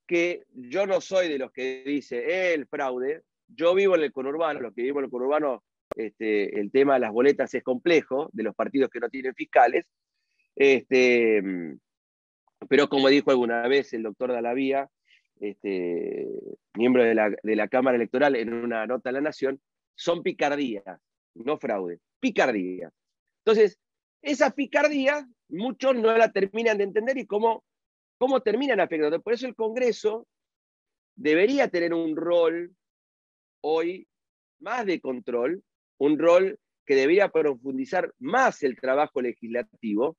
que yo no soy de los que dice el fraude. Yo vivo en el conurbano, los que vivo en el conurbano, el tema de las boletas es complejo, de los partidos que no tienen fiscales. Pero como dijo alguna vez el doctor Dalavía, miembro de la Cámara Electoral, en una nota a La Nación, son picardías, no fraude, picardías. Entonces, esa picardía, muchos no la terminan de entender y cómo terminan afectando. Por eso el Congreso debería tener un rol hoy más de control, un rol que debería profundizar más el trabajo legislativo.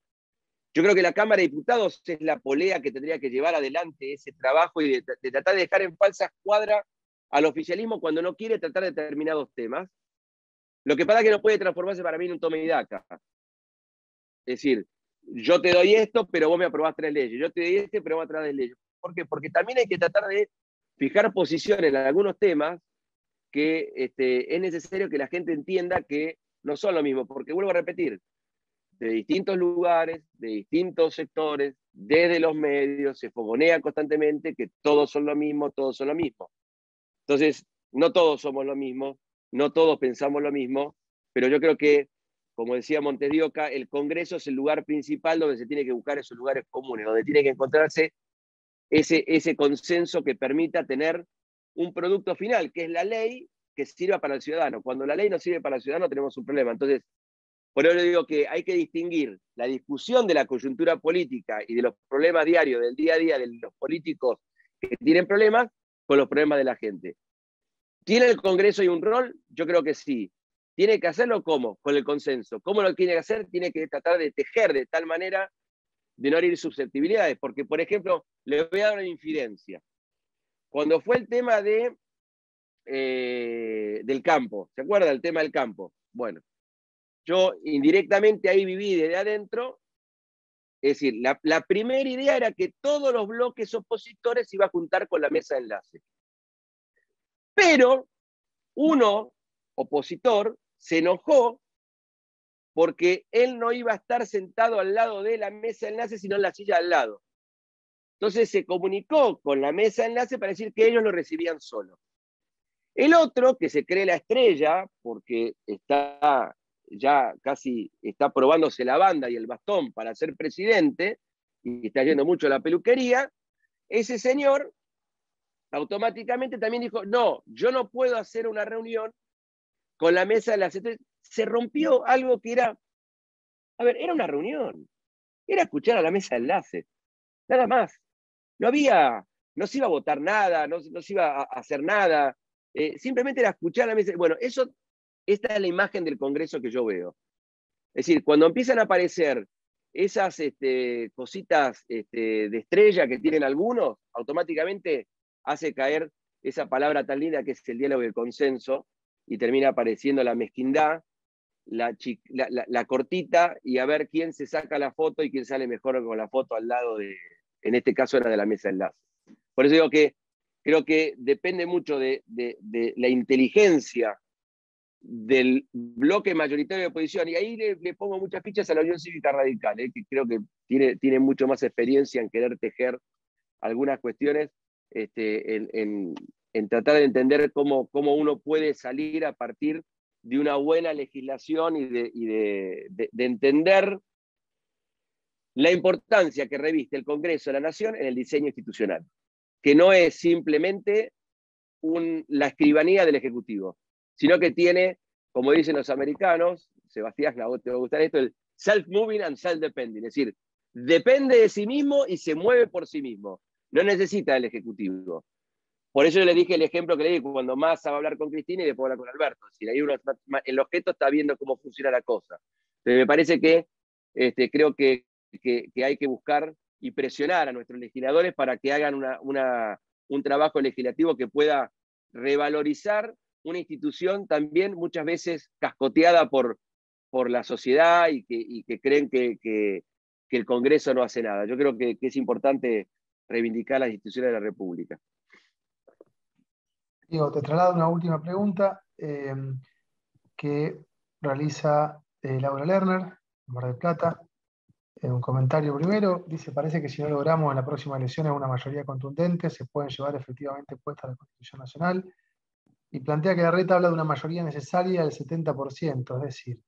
Yo creo que la Cámara de Diputados es la polea que tendría que llevar adelante ese trabajo y de tratar de dejar en falsa escuadra al oficialismo cuando no quiere tratar determinados temas. Lo que pasa es que no puede transformarse para mí en un toma y daca. Es decir, yo te doy esto, pero vos me aprobás 3 leyes. Yo te doy este, pero vos me aprobás 3 leyes. ¿Por qué? Porque también hay que tratar de fijar posiciones en algunos temas que es necesario que la gente entienda que no son lo mismo. Porque vuelvo a repetir, de distintos lugares, de distintos sectores, desde los medios, se fogonea constantemente que todos son lo mismo, todos son lo mismo. Entonces, no todos somos lo mismo, no todos pensamos lo mismo, pero yo creo que, como decía Montes de Oca, el Congreso es el lugar principal donde se tiene que buscar esos lugares comunes, donde tiene que encontrarse ese consenso que permita tener un producto final, que es la ley que sirva para el ciudadano. Cuando la ley no sirve para el ciudadano tenemos un problema. Entonces, por eso digo que hay que distinguir la discusión de la coyuntura política y de los problemas diarios del día a día de los políticos que tienen problemas con los problemas de la gente. ¿Tiene el Congreso ahí un rol? Yo creo que sí. ¿Tiene que hacerlo cómo? Con el consenso. ¿Cómo lo tiene que hacer? Tiene que tratar de tejer de tal manera de no herir susceptibilidades. Porque, por ejemplo, le voy a dar una infidencia. Cuando fue el tema del campo, ¿se acuerda del tema del campo? Bueno, yo indirectamente ahí viví desde adentro. Es decir, la primera idea era que todos los bloques opositores se iban a juntar con la mesa de enlace. Pero uno, opositor, se enojó porque él no iba a estar sentado al lado de la mesa de enlace, sino en la silla al lado. Entonces se comunicó con la mesa de enlace para decir que ellos lo recibían solo. El otro, que se cree la estrella, porque ya casi está probándose la banda y el bastón para ser presidente, y está yendo mucho a la peluquería, ese señor automáticamente también dijo, no, yo no puedo hacer una reunión con la mesa de enlace. Entonces, se rompió algo que era, a ver, era una reunión, era escuchar a la mesa de enlace, nada más. No se iba a votar nada, no se iba a hacer nada, simplemente era escuchar a la mesa. Bueno, esta es la imagen del Congreso que yo veo. Es decir, cuando empiezan a aparecer esas cositas de estrella que tienen algunos, automáticamente hace caer esa palabra tan linda que es el diálogo y el consenso, y termina apareciendo la mezquindad, la cortita, y a ver quién se saca la foto y quién sale mejor con la foto al lado en este caso era de la mesa de enlace. Por eso digo que creo que depende mucho de la inteligencia del bloque mayoritario de oposición, y ahí le pongo muchas fichas a la Unión Cívica Radical, que creo que tiene mucho más experiencia en querer tejer algunas cuestiones, en tratar de entender cómo uno puede salir a partir de una buena legislación y de entender la importancia que reviste el Congreso de la Nación en el diseño institucional, que no es simplemente la escribanía del Ejecutivo, sino que tiene, como dicen los americanos, Sebastián, a vos te va a gustar esto, el self-moving and self-depending, es decir, depende de sí mismo y se mueve por sí mismo, no necesita del Ejecutivo. Por eso yo le dije el ejemplo que le di cuando Massa va a hablar con Cristina y después va a hablar con Alberto, es decir, ahí el objeto está viendo cómo funciona la cosa. Entonces me parece que creo que hay que buscar y presionar a nuestros legisladores para que hagan un trabajo legislativo que pueda revalorizar una institución también muchas veces cascoteada por la sociedad y que creen que el Congreso no hace nada. Yo creo que es importante reivindicar las instituciones de la República. Diego, te traslado una última pregunta que realiza Laura Lerner, de Mar del Plata. Un comentario primero, dice, parece que si no logramos en la próxima elección una mayoría contundente, se pueden llevar efectivamente puestas a la Constitución Nacional, y plantea que la reta habla de una mayoría necesaria del 70%, es decir,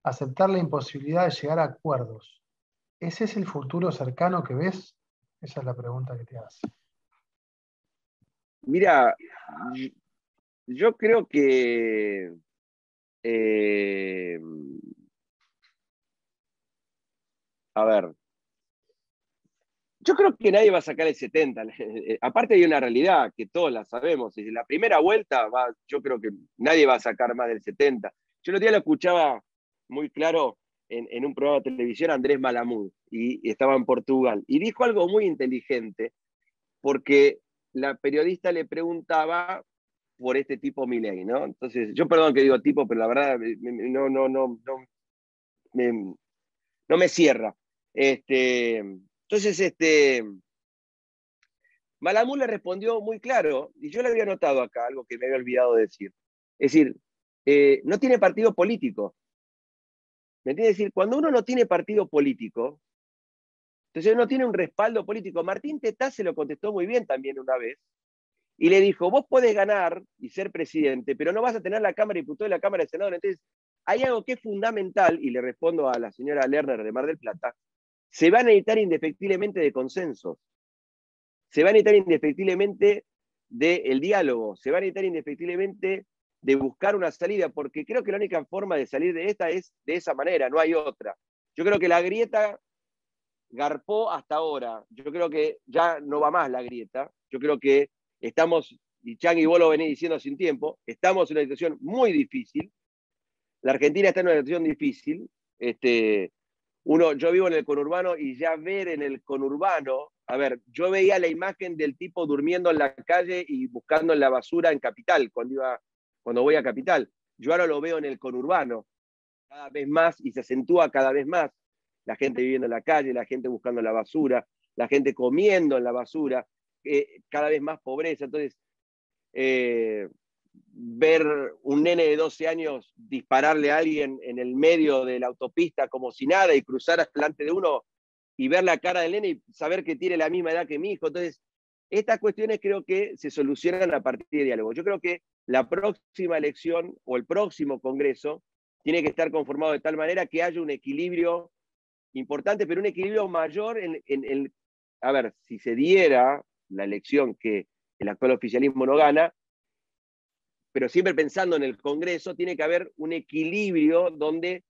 aceptar la imposibilidad de llegar a acuerdos. ¿Ese es el futuro cercano que ves? Esa es la pregunta que te hace. Mira, yo creo que a ver, yo creo que nadie va a sacar el 70. Aparte hay una realidad que todos la sabemos. Desde la primera vuelta, yo creo que nadie va a sacar más del 70. Yo el otro día lo escuchaba muy claro en un programa de televisión, Andrés Malamud, y estaba en Portugal, y dijo algo muy inteligente, porque la periodista le preguntaba por este tipo Milei, ¿no? Entonces, yo perdón que digo tipo, pero la verdad no me cierra. Entonces, Malamud le respondió muy claro, y yo le había notado acá algo que me había olvidado de decir. Es decir, no tiene partido político. ¿Me entiendes? Es decir, cuando uno no tiene partido político, entonces no tiene un respaldo político. Martín Tetaz se lo contestó muy bien también una vez, y le dijo, vos podés ganar y ser presidente, pero no vas a tener la Cámara de Diputados y la Cámara de Senadores. Entonces, hay algo que es fundamental, y le respondo a la señora Lerner de Mar del Plata, se va a necesitar indefectiblemente de consensos, se va a necesitar indefectiblemente del diálogo, se va a necesitar indefectiblemente de buscar una salida, porque creo que la única forma de salir de esta es de esa manera, no hay otra. Yo creo que la grieta garpó hasta ahora, yo creo que ya no va más la grieta, yo creo que estamos, y Chang y vos lo venís diciendo hace un tiempo, estamos en una situación muy difícil, la Argentina está en una situación difícil, yo vivo en el conurbano y ya ver en el conurbano, a ver, yo veía la imagen del tipo durmiendo en la calle y buscando en la basura en Capital, cuando voy a Capital. Yo ahora lo veo en el conurbano, cada vez más, y se acentúa cada vez más. La gente viviendo en la calle, la gente buscando la basura, la gente comiendo en la basura, cada vez más pobreza. Entonces, ver un nene de 12 años dispararle a alguien en el medio de la autopista como si nada y cruzar delante de uno y ver la cara del nene y saber que tiene la misma edad que mi hijo. Entonces, estas cuestiones creo que se solucionan a partir de diálogo. Yo creo que la próxima elección o el próximo Congreso tiene que estar conformado de tal manera que haya un equilibrio importante, pero un equilibrio mayor a ver, si se diera la elección que el actual oficialismo no gana, pero siempre pensando en el Congreso, tiene que haber un equilibrio donde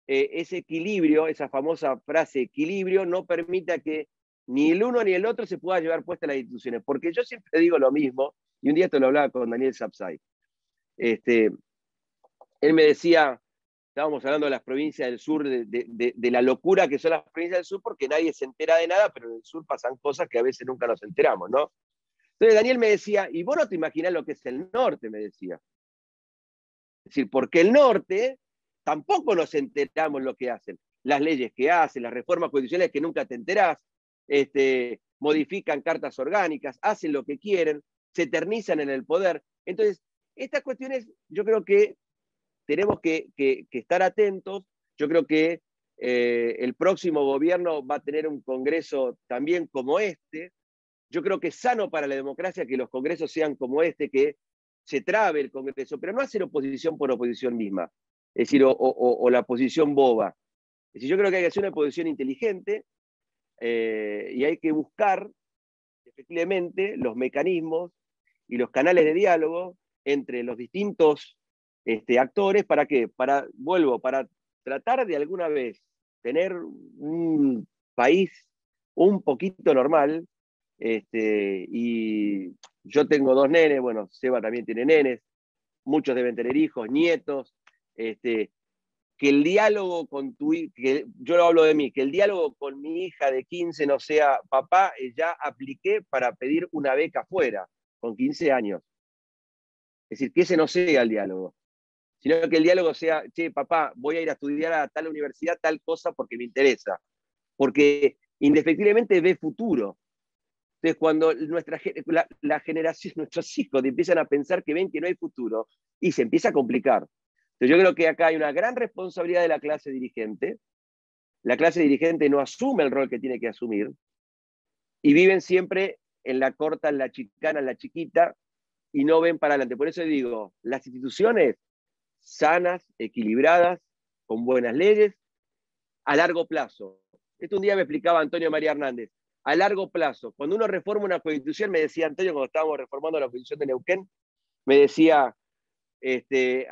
ese equilibrio, esa famosa frase equilibrio, no permita que ni el uno ni el otro se pueda llevar puesta las instituciones. Porque yo siempre digo lo mismo, y un día esto lo hablaba con Daniel Sapsay. Él me decía, estábamos hablando de las provincias del sur, de la locura que son las provincias del sur, porque nadie se entera de nada, pero en el sur pasan cosas que a veces nunca nos enteramos, ¿no? Entonces Daniel me decía, y vos no te imaginás lo que es el norte, me decía. Es decir, porque el norte tampoco nos enteramos lo que hacen, las leyes que hacen, las reformas constitucionales que nunca te enterás, modifican cartas orgánicas, hacen lo que quieren, se eternizan en el poder. Entonces, estas cuestiones yo creo que tenemos que estar atentos. Yo creo que el próximo gobierno va a tener un congreso también como este. Yo creo que es sano para la democracia que los congresos sean como este, que se trabe el Congreso, pero no hacer oposición por oposición misma, es decir, o la oposición boba. Es decir, yo creo que hay que hacer una oposición inteligente y hay que buscar efectivamente los mecanismos y los canales de diálogo entre los distintos actores. ¿Para qué? Para tratar de alguna vez tener un país un poquito normal. Y yo tengo 2 nenes, bueno, Seba también tiene nenes, muchos deben tener hijos, nietos, que el diálogo con yo lo hablo de mí, que el diálogo con mi hija de 15 no sea, papá, ya apliqué para pedir una beca afuera, con 15 años. Es decir, que ese no sea el diálogo, sino que el diálogo sea, che, papá, voy a ir a estudiar a tal universidad, tal cosa, porque me interesa, porque indefectiblemente ve futuro. Entonces, cuando la generación, nuestros hijos empiezan a pensar que ven que no hay futuro, y se empieza a complicar. Entonces, yo creo que acá hay una gran responsabilidad de la clase dirigente. La clase dirigente no asume el rol que tiene que asumir, y viven siempre en la corta, en la chicana, en la chiquita, y no ven para adelante. Por eso digo, las instituciones sanas, equilibradas, con buenas leyes, a largo plazo. Esto un día me explicaba Antonio María Hernández. A largo plazo, cuando uno reforma una constitución, me decía Antonio, cuando estábamos reformando la constitución de Neuquén, me decía,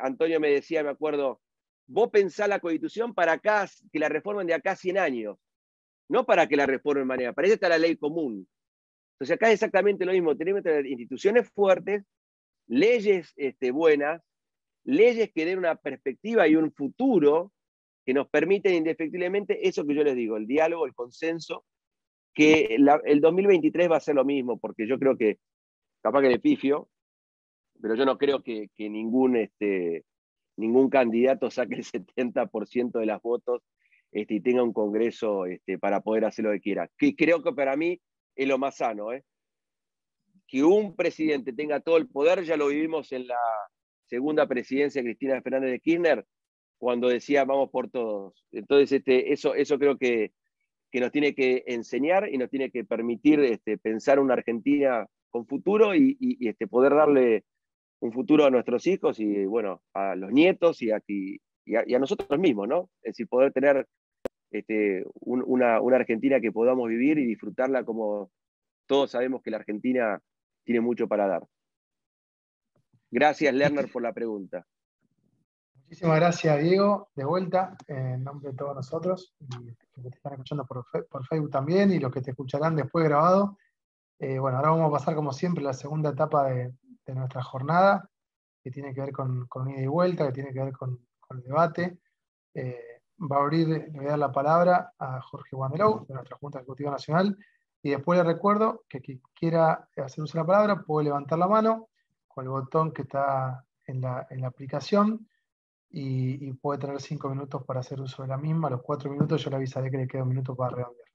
Antonio me decía, me acuerdo, vos pensás la constitución para acá, que la reformen de acá a 100 años, no para que la reformen de manera, para eso está la ley común. Entonces acá es exactamente lo mismo, tenemos que tener instituciones fuertes, leyes buenas, leyes que den una perspectiva y un futuro que nos permiten indefectiblemente eso que yo les digo, el diálogo, el consenso, que el 2023 va a ser lo mismo, porque yo creo que, capaz que le pifio, pero yo no creo que ningún candidato saque el 70% de las votos y tenga un congreso para poder hacer lo que quiera. Que creo que para mí es lo más sano. Que un presidente tenga todo el poder, ya lo vivimos en la segunda presidencia de Cristina Fernández de Kirchner, cuando decía vamos por todos. Entonces, eso creo que nos tiene que enseñar y nos tiene que permitir pensar una Argentina con futuro y poder darle un futuro a nuestros hijos y, bueno, a los nietos y a nosotros mismos, ¿no? Es decir, poder tener una Argentina que podamos vivir y disfrutarla como todos sabemos que la Argentina tiene mucho para dar. Gracias, Lerner, por la pregunta. Muchísimas gracias, Diego, de vuelta, en nombre de todos nosotros, y los que te están escuchando por Facebook también, y los que te escucharán después grabado. Bueno, ahora vamos a pasar, como siempre, a la segunda etapa de nuestra jornada, que tiene que ver con ida y vuelta, que tiene que ver con el debate. Va a abrir, le voy a dar la palabra a Jorge Wanderou, de nuestra Junta Ejecutiva Nacional, y después le recuerdo que quien quiera hacer uso de la palabra puede levantar la mano con el botón que está en la aplicación, y puede tener 5 minutos para hacer uso de la misma. A los 4 minutos yo le avisaré que le queda un minuto para redondear.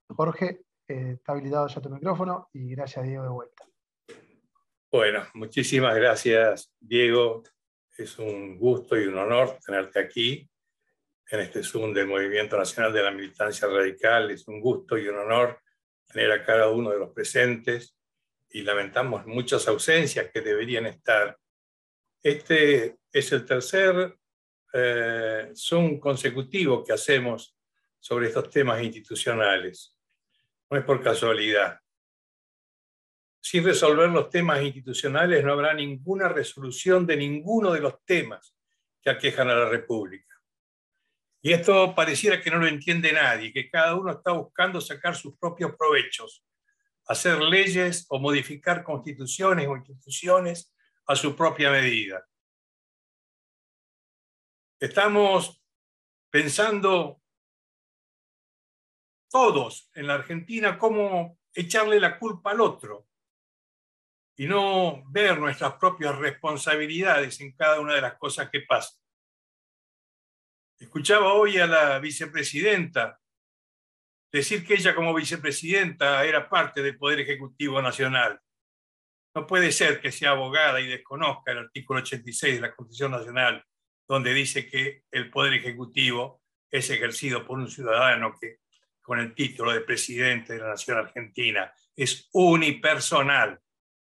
Jorge, está habilitado ya tu micrófono, y gracias, Diego, de vuelta. Bueno, muchísimas gracias, Diego. Es un gusto y un honor tenerte aquí en este Zoom del Movimiento Nacional de la Militancia Radical. Es un gusto y un honor tener a cada uno de los presentes y lamentamos muchas ausencias que deberían estar. Este es el tercer Zoom consecutivo que hacemos sobre estos temas institucionales. No es por casualidad. Sin resolver los temas institucionales no habrá ninguna resolución de ninguno de los temas que aquejan a la República. Y esto pareciera que no lo entiende nadie, que cada uno está buscando sacar sus propios provechos, hacer leyes o modificar constituciones o instituciones a su propia medida. Estamos pensando todos en la Argentina cómo echarle la culpa al otro y no ver nuestras propias responsabilidades en cada una de las cosas que pasan. Escuchaba hoy a la vicepresidenta decir que ella como vicepresidenta era parte del Poder Ejecutivo Nacional. No puede ser que sea abogada y desconozca el artículo 86 de la Constitución Nacional, donde dice que el Poder Ejecutivo es ejercido por un ciudadano que, con el título de presidente de la Nación Argentina, es unipersonal.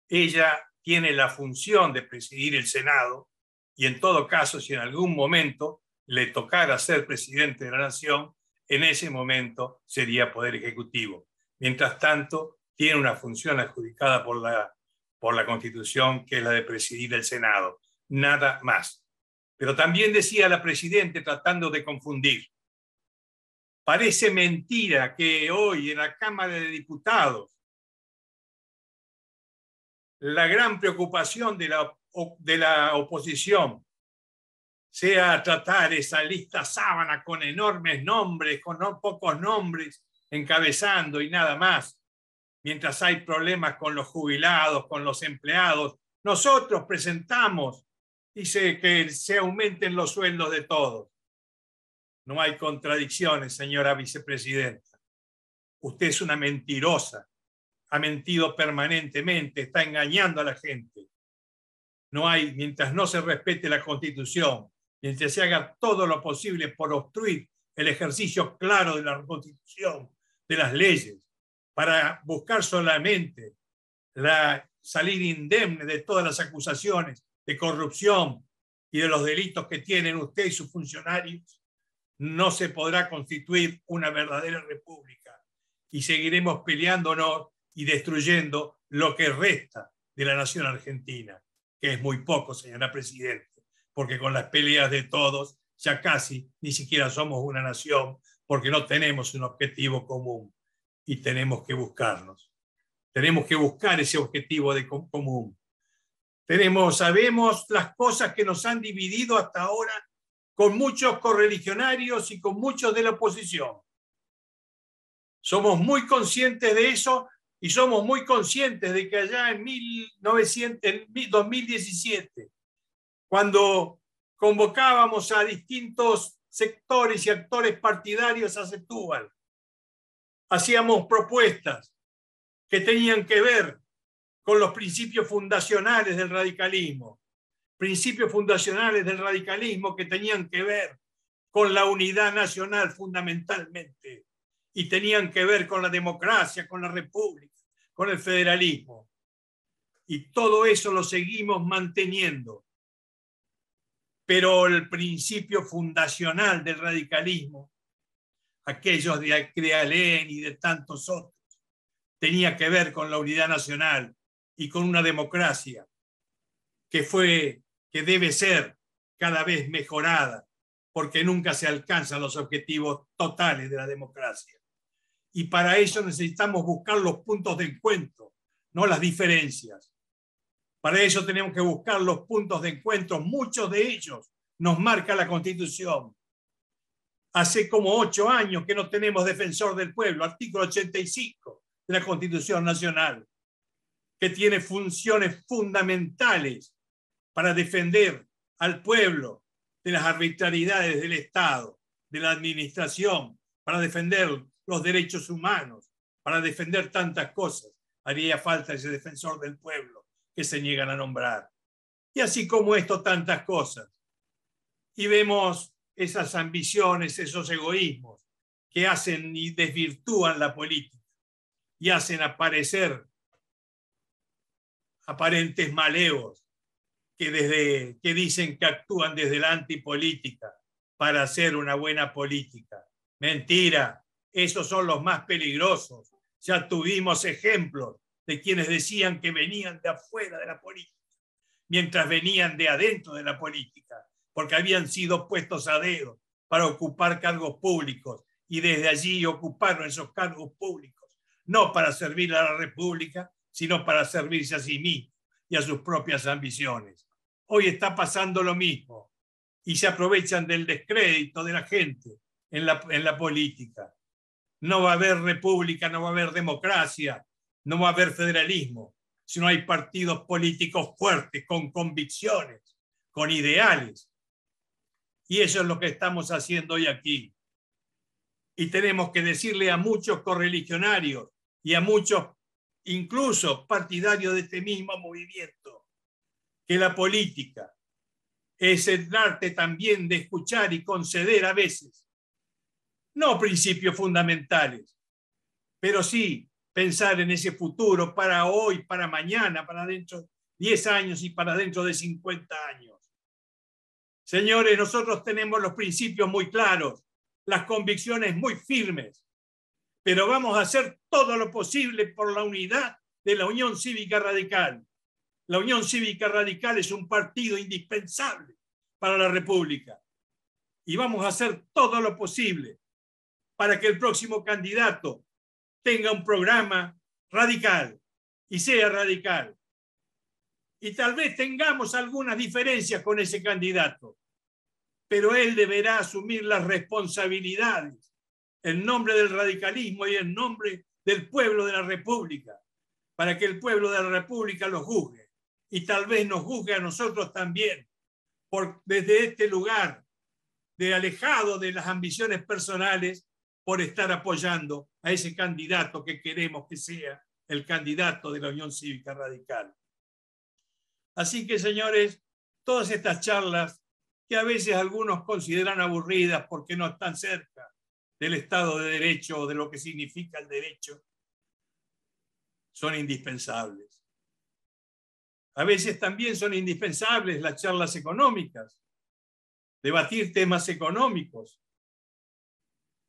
Ella tiene la función de presidir el Senado y, en todo caso, si en algún momento le tocara ser presidente de la Nación, en ese momento sería Poder Ejecutivo. Mientras tanto, tiene una función adjudicada por la Constitución, que es la de presidir el Senado. Nada más. Pero también decía la presidenta, tratando de confundir: parece mentira que hoy en la Cámara de Diputados la gran preocupación de la oposición sea tratar esa lista sábana con enormes nombres, con no pocos nombres, encabezando y nada más, mientras hay problemas con los jubilados, con los empleados. Nosotros presentamos, dice, que se aumenten los sueldos de todos. No hay contradicciones, señora vicepresidenta. Usted es una mentirosa, ha mentido permanentemente, está engañando a la gente. No hay, mientras no se respete la Constitución, mientras se haga todo lo posible por obstruir el ejercicio claro de la Constitución, de las leyes, para buscar solamente salir indemne de todas las acusaciones de corrupción y de los delitos que tienen usted y sus funcionarios, no se podrá constituir una verdadera república y seguiremos peleándonos y destruyendo lo que resta de la nación argentina, que es muy poco, señora presidenta, porque con las peleas de todos ya casi ni siquiera somos una nación, porque no tenemos un objetivo común y tenemos que buscarnos. Tenemos que buscar ese objetivo común. Sabemos las cosas que nos han dividido hasta ahora con muchos correligionarios y con muchos de la oposición. Somos muy conscientes de eso y somos muy conscientes de que allá en 2017, cuando convocábamos a distintos sectores y actores partidarios a Setúbal, hacíamos propuestas que tenían que ver con los principios fundacionales del radicalismo, principios fundacionales del radicalismo que tenían que ver con la unidad nacional fundamentalmente, y tenían que ver con la democracia, con la república, con el federalismo. Y todo eso lo seguimos manteniendo. Pero el principio fundacional del radicalismo, aquellos de Alén y de tantos otros, tenía que ver con la unidad nacional y con una democracia que debe ser cada vez mejorada, porque nunca se alcanzan los objetivos totales de la democracia. Y para eso necesitamos buscar los puntos de encuentro, no las diferencias. Para eso tenemos que buscar los puntos de encuentro. Muchos de ellos nos marca la Constitución. Hace como 8 años que no tenemos defensor del pueblo, artículo 85 de la Constitución Nacional, que tiene funciones fundamentales para defender al pueblo de las arbitrariedades del Estado, de la administración, para defender los derechos humanos, para defender tantas cosas. Haría falta ese defensor del pueblo que se niegan a nombrar. Y así como esto, tantas cosas. Y vemos esas ambiciones, esos egoísmos que hacen y desvirtúan la política y hacen aparecer aparentes malevos que dicen que actúan desde la antipolítica para hacer una buena política. Mentira, esos son los más peligrosos. Ya tuvimos ejemplos de quienes decían que venían de afuera de la política, mientras venían de adentro de la política, porque habían sido puestos a dedo para ocupar cargos públicos y desde allí ocuparon esos cargos públicos, no para servir a la República, sino para servirse a sí mismos y a sus propias ambiciones. Hoy está pasando lo mismo y se aprovechan del descrédito de la gente en la política. No va a haber república, no va a haber democracia, no va a haber federalismo si no hay partidos políticos fuertes, con convicciones, con ideales. Y eso es lo que estamos haciendo hoy aquí. Y tenemos que decirle a muchos correligionarios y a muchos, incluso partidarios de este mismo movimiento, que la política es el arte también de escuchar y conceder a veces, no principios fundamentales, pero sí pensar en ese futuro para hoy, para mañana, para dentro de 10 años y para dentro de 50 años. Señores, nosotros tenemos los principios muy claros, las convicciones muy firmes, pero vamos a hacer todo lo posible por la unidad de la Unión Cívica Radical. La Unión Cívica Radical es un partido indispensable para la República y vamos a hacer todo lo posible para que el próximo candidato tenga un programa radical y sea radical. Y tal vez tengamos algunas diferencias con ese candidato, pero él deberá asumir las responsabilidades en nombre del radicalismo y en nombre del pueblo de la República, para que el pueblo de la República lo juzgue y tal vez nos juzgue a nosotros también desde este lugar de alejado de las ambiciones personales por estar apoyando a ese candidato que queremos que sea el candidato de la Unión Cívica Radical. Así que, señores, todas estas charlas que a veces algunos consideran aburridas porque no están cerca del Estado de Derecho o de lo que significa el derecho, son indispensables. A veces también son indispensables las charlas económicas, debatir temas económicos,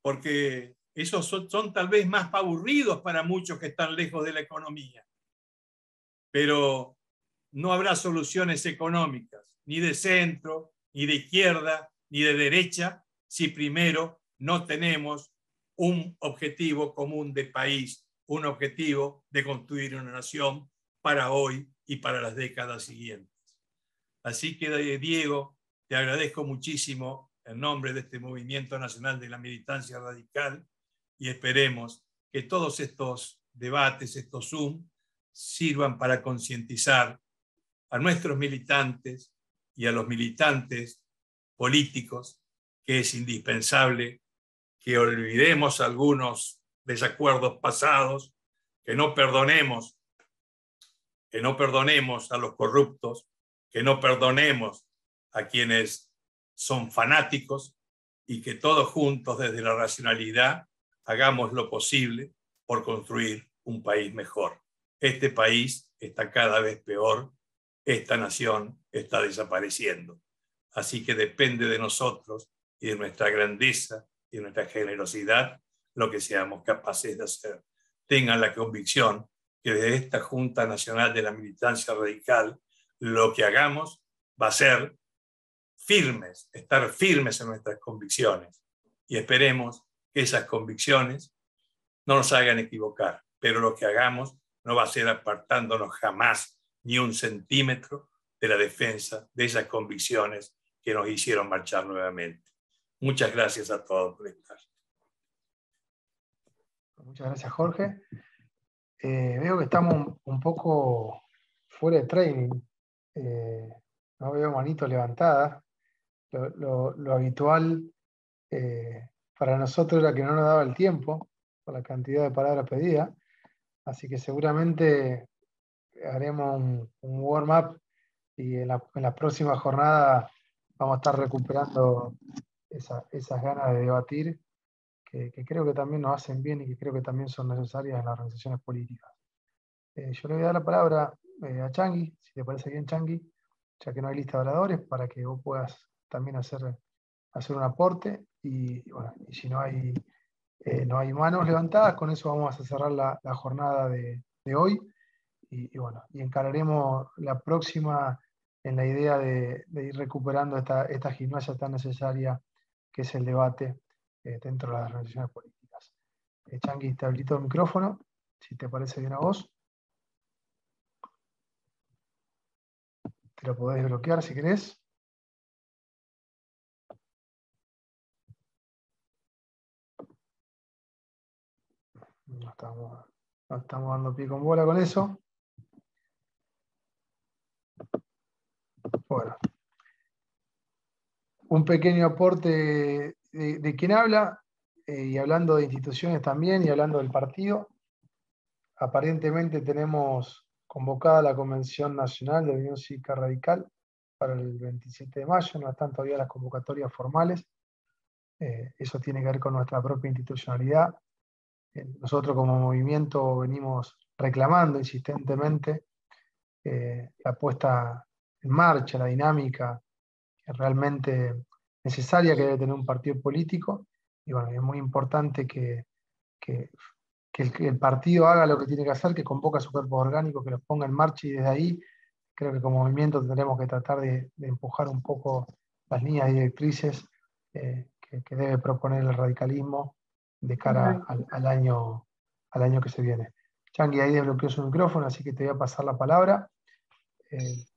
porque esos son tal vez más aburridos para muchos que están lejos de la economía. Pero no habrá soluciones económicas, ni de centro, ni de izquierda, ni de derecha, si primero no tenemos un objetivo común de país, un objetivo de construir una nación para hoy y para las décadas siguientes. Así que, Diego, te agradezco muchísimo en nombre de este Movimiento Nacional de la Militancia Radical y esperemos que todos estos debates, estos Zoom, sirvan para concientizar a nuestros militantes y a los militantes políticos que es indispensable que olvidemos algunos desacuerdos pasados, que no perdonemos a los corruptos, que no perdonemos a quienes son fanáticos y que todos juntos desde la racionalidad hagamos lo posible por construir un país mejor. Este país está cada vez peor, esta nación está desapareciendo. Así que depende de nosotros y de nuestra grandeza y de nuestra generosidad lo que seamos capaces de hacer. Tengan la convicción que desde esta Junta Nacional de la Militancia Radical lo que hagamos va a ser firmes, estar firmes en nuestras convicciones y esperemos que esas convicciones no nos hagan equivocar, pero lo que hagamos no va a ser apartándonos jamás ni un centímetro de la defensa de esas convicciones que nos hicieron marchar nuevamente. Muchas gracias a todos por estar. Muchas gracias, Jorge. Veo que estamos un poco fuera de training. No veo manitos levantadas. Lo habitual para nosotros era que no nos daba el tiempo por la cantidad de palabras pedidas. Así que seguramente haremos un warm-up y en la próxima jornada vamos a estar recuperando esas ganas de debatir que creo que también nos hacen bien y que creo que también son necesarias en las organizaciones políticas. Yo le voy a dar la palabra a Changi, si te parece bien, Changi, ya que no hay lista de oradores, para que vos puedas también hacer un aporte y bueno, y si no hay manos levantadas, con eso vamos a cerrar la jornada de hoy y bueno, y encararemos la próxima en la idea de ir recuperando esta gimnasia tan necesaria que es el debate dentro de las organizaciones políticas. Changi, te habilito el micrófono, si te parece bien a vos. Te lo podés desbloquear si querés. No estamos dando pie con bola con eso. Bueno. Un pequeño aporte de quien habla, y hablando de instituciones también, y hablando del partido. Aparentemente tenemos convocada la Convención Nacional de la Unión Cívica Radical para el 27 de mayo, no están todavía las convocatorias formales. Eso tiene que ver con nuestra propia institucionalidad. Nosotros como movimiento venimos reclamando insistentemente la puesta en marcha, la dinámica realmente necesaria que debe tener un partido político, y bueno, es muy importante que el partido haga lo que tiene que hacer, que convoque a su cuerpo orgánico, que los ponga en marcha, y desde ahí creo que como movimiento tendremos que tratar de empujar un poco las líneas directrices que debe proponer el radicalismo de cara al año que se viene. Changi, ahí desbloqueó su micrófono, así que te voy a pasar la palabra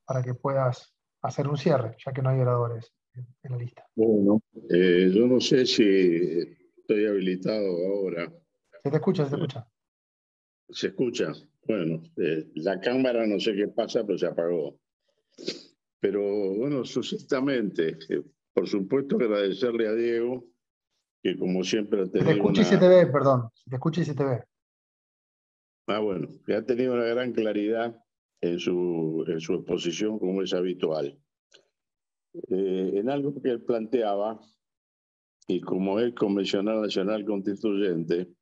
para que puedas hacer un cierre, ya que no hay oradores en la lista. Bueno, yo no sé si estoy habilitado ahora. Se te escucha, se te escucha. ¿Se escucha? Bueno, la cámara no sé qué pasa, pero se apagó. Pero bueno, sucintamente, por supuesto agradecerle a Diego, que como siempre ha tenido Se te escucha y se te ve, perdón. Se te escucha y se te ve. Ah, bueno, que ha tenido una gran claridad en su exposición, como es habitual. En algo que él planteaba, y como es convencional nacional constituyente,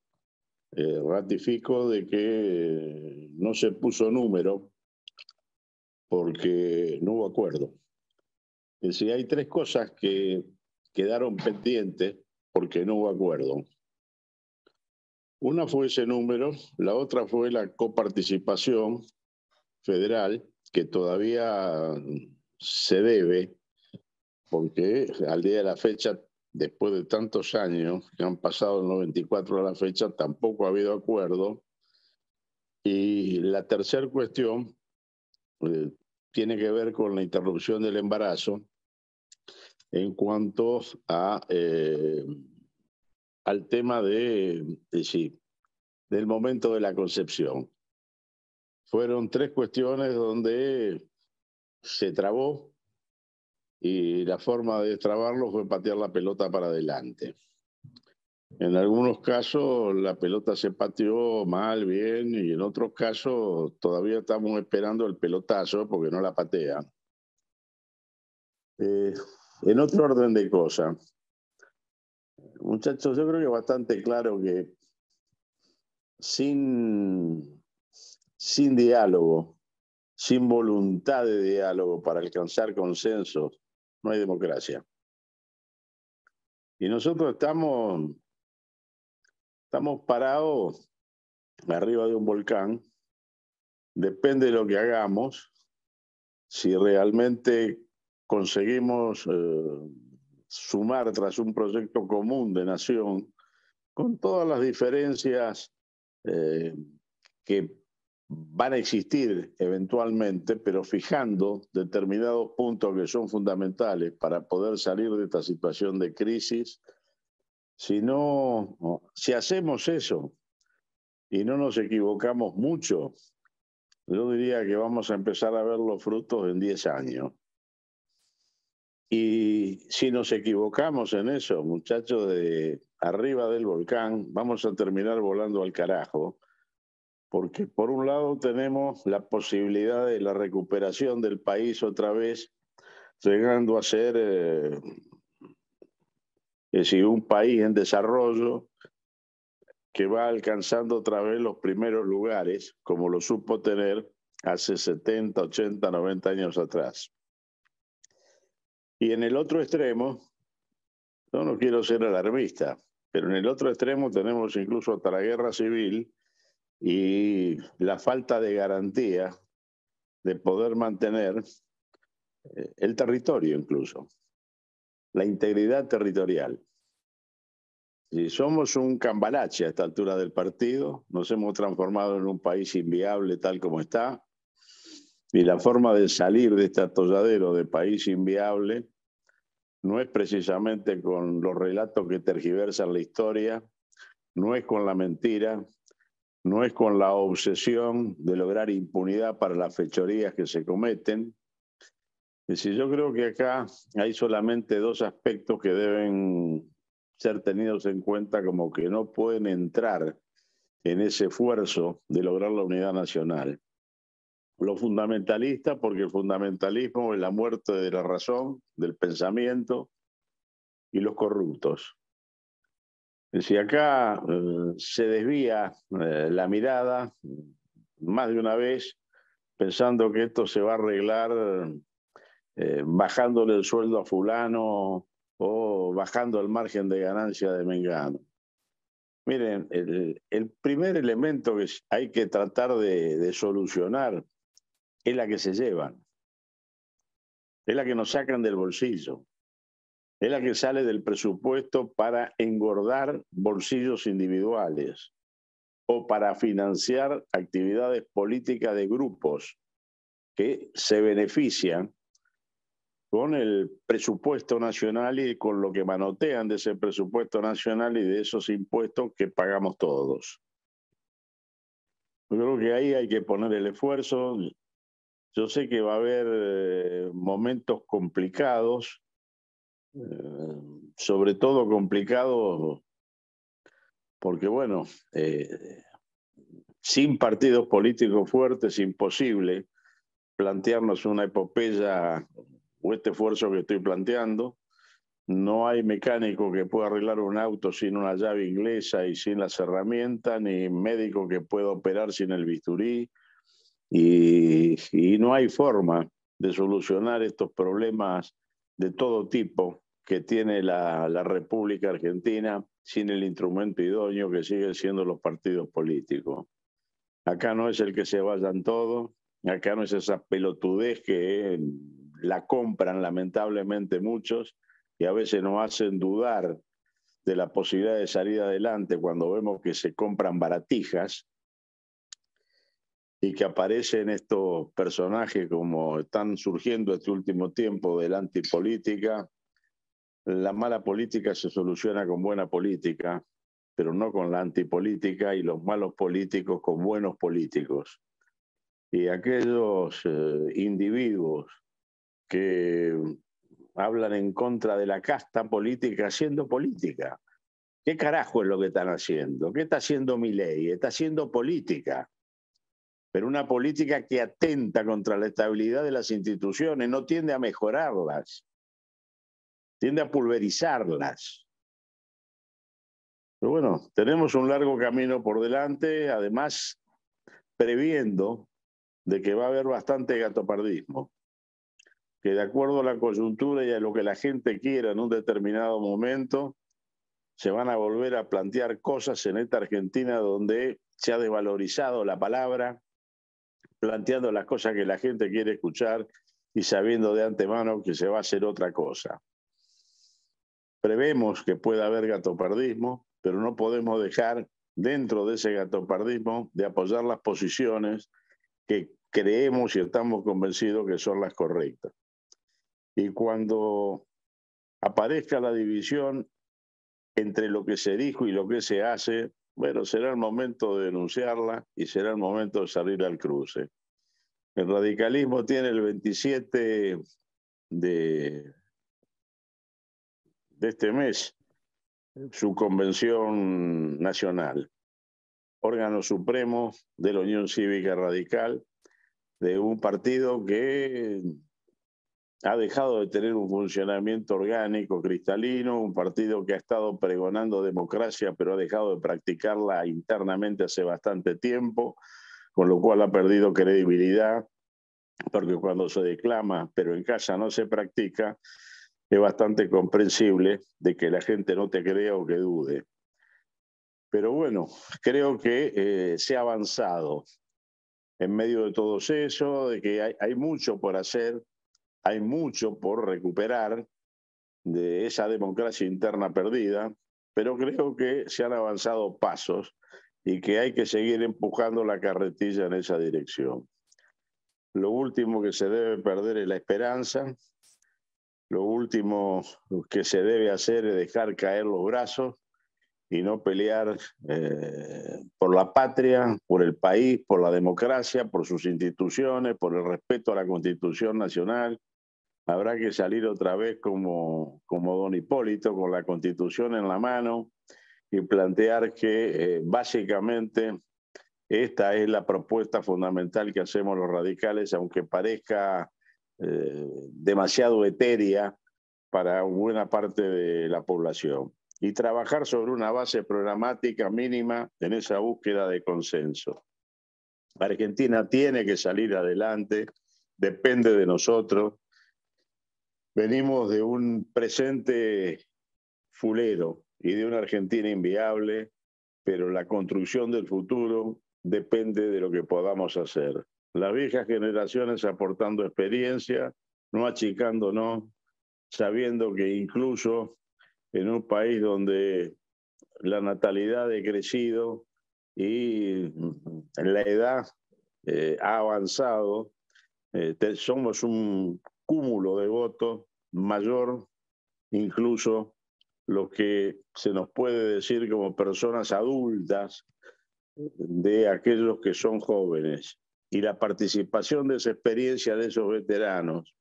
ratifico de que no se puso número porque no hubo acuerdo. Es decir, hay tres cosas que quedaron pendientes porque no hubo acuerdo. Una fue ese número, la otra fue la coparticipación federal, que todavía se debe, porque al día de la fecha, después de tantos años que han pasado el 94 a la fecha, tampoco ha habido acuerdo. Y la tercera cuestión tiene que ver con la interrupción del embarazo en cuanto a, al tema sí, del momento de la concepción. Fueron 3 cuestiones donde se trabó y la forma de destrabarlo fue patear la pelota para adelante. En algunos casos la pelota se pateó mal, bien, y en otros casos todavía estamos esperando el pelotazo porque no la patea. En otro orden de cosas, muchachos, yo creo que es bastante claro que sin diálogo, sin voluntad de diálogo para alcanzar consensos, no hay democracia. Y nosotros estamos parados arriba de un volcán. Depende de lo que hagamos, si realmente conseguimos sumar tras un proyecto común de nación, con todas las diferencias que van a existir eventualmente, pero fijando determinados puntos que son fundamentales para poder salir de esta situación de crisis. Si hacemos eso y no nos equivocamos mucho, yo diría que vamos a empezar a ver los frutos en 10 años. Y si nos equivocamos en eso, muchachos, de arriba del volcán, vamos a terminar volando al carajo, porque por un lado tenemos la posibilidad de la recuperación del país otra vez, llegando a ser un país en desarrollo que va alcanzando otra vez los primeros lugares, como lo supo tener hace 70, 80, 90 años atrás. Y en el otro extremo, yo no quiero ser alarmista, pero en el otro extremo tenemos incluso hasta la guerra civil y la falta de garantía de poder mantener el territorio incluso, la integridad territorial. Si somos un cambalache a esta altura del partido, nos hemos transformado en un país inviable tal como está, y la forma de salir de este atolladero de país inviable no es precisamente con los relatos que tergiversan la historia, no es con la mentira, no es con la obsesión de lograr impunidad para las fechorías que se cometen. Es decir, yo creo que acá hay solamente 2 aspectos que deben ser tenidos en cuenta como que no pueden entrar en ese esfuerzo de lograr la unidad nacional. Los fundamentalistas, porque el fundamentalismo es la muerte de la razón, del pensamiento, y los corruptos. Es decir, acá se desvía la mirada más de una vez pensando que esto se va a arreglar bajándole el sueldo a fulano o bajando el margen de ganancia de mengano. Miren, el primer elemento que hay que tratar de solucionar es la que se llevan, es la que nos sacan del bolsillo, es la que sale del presupuesto para engordar bolsillos individuales o para financiar actividades políticas de grupos que se benefician con el presupuesto nacional y con lo que manotean de ese presupuesto nacional y de esos impuestos que pagamos todos. Yo creo que ahí hay que poner el esfuerzo. Yo sé que va a haber momentos complicados, sobre todo complicados porque, bueno, sin partidos políticos fuertes es imposible plantearnos una epopeya o este esfuerzo que estoy planteando. No hay mecánico que pueda arreglar un auto sin una llave inglesa y sin las herramientas, ni médico que pueda operar sin el bisturí, y no hay forma de solucionar estos problemas de todo tipo que tiene la República Argentina sin el instrumento idóneo que siguen siendo los partidos políticos. Acá no es el que se vayan todos, acá no es esa pelotudez que la compran lamentablemente muchos y a veces nos hacen dudar de la posibilidad de salir adelante cuando vemos que se compran baratijas. y que aparecen estos personajes como están surgiendo este último tiempo de la antipolítica. La mala política se soluciona con buena política, pero no con la antipolítica, y los malos políticos con buenos políticos. Y aquellos individuos que hablan en contra de la casta política haciendo política. ¿Qué carajo es lo que están haciendo? ¿Qué está haciendo Milei? Está haciendo política, pero una política que atenta contra la estabilidad de las instituciones, no tiende a mejorarlas, tiende a pulverizarlas. Pero bueno, tenemos un largo camino por delante, además previendo de que va a haber bastante gatopardismo, que de acuerdo a la coyuntura y a lo que la gente quiera en un determinado momento, se van a volver a plantear cosas en esta Argentina donde se ha desvalorizado la palabra, planteando las cosas que la gente quiere escuchar y sabiendo de antemano que se va a hacer otra cosa. Prevemos que pueda haber gatopardismo, pero no podemos dejar dentro de ese gatopardismo de apoyar las posiciones que creemos y estamos convencidos que son las correctas. Y cuando aparezca la división entre lo que se dijo y lo que se hace, bueno, será el momento de denunciarla y será el momento de salir al cruce. El radicalismo tiene el 27 de este mes su convención nacional, órgano supremo de la Unión Cívica Radical, de un partido que ha dejado de tener un funcionamiento orgánico, cristalino, un partido que ha estado pregonando democracia, pero ha dejado de practicarla internamente hace bastante tiempo, con lo cual ha perdido credibilidad, porque cuando se declama, pero en casa no se practica, es bastante comprensible de que la gente no te crea o que dude. Pero bueno, creo que se ha avanzado en medio de todo eso, de que hay mucho por hacer, hay mucho por recuperar de esa democracia interna perdida, pero creo que se han avanzado pasos y que hay que seguir empujando la carretilla en esa dirección. Lo último que se debe perder es la esperanza. Lo último que se debe hacer es dejar caer los brazos y no pelear por la patria, por el país, por la democracia, por sus instituciones, por el respeto a la Constitución Nacional. Habrá que salir otra vez como don Hipólito, con la Constitución en la mano, y plantear que básicamente esta es la propuesta fundamental que hacemos los radicales, aunque parezca demasiado etérea para buena parte de la población. Y trabajar sobre una base programática mínima en esa búsqueda de consenso. Argentina tiene que salir adelante, depende de nosotros. Venimos de un presente fulero y de una Argentina inviable, pero la construcción del futuro depende de lo que podamos hacer. Las viejas generaciones aportando experiencia, no achicándonos, sabiendo que incluso en un país donde la natalidad ha crecido y la edad ha avanzado, somos un cúmulo de votos mayor incluso lo que se nos puede decir como personas adultas de aquellos que son jóvenes. Y la participación de esa experiencia de esos veteranos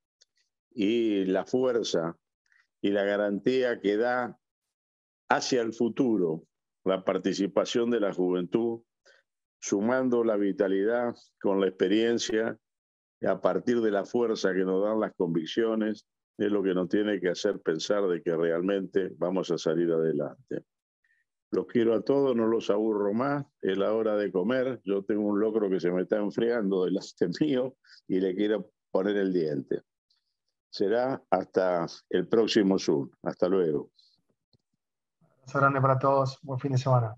y la fuerza y la garantía que da hacia el futuro la participación de la juventud, sumando la vitalidad con la experiencia, a partir de la fuerza que nos dan las convicciones, es lo que nos tiene que hacer pensar de que realmente vamos a salir adelante. Los quiero a todos, no los aburro más, es la hora de comer. Yo tengo un locro que se me está enfriando del mío y le quiero poner el diente. Será hasta el próximo Zoom. Hasta luego. Un abrazo grande para todos. Buen fin de semana.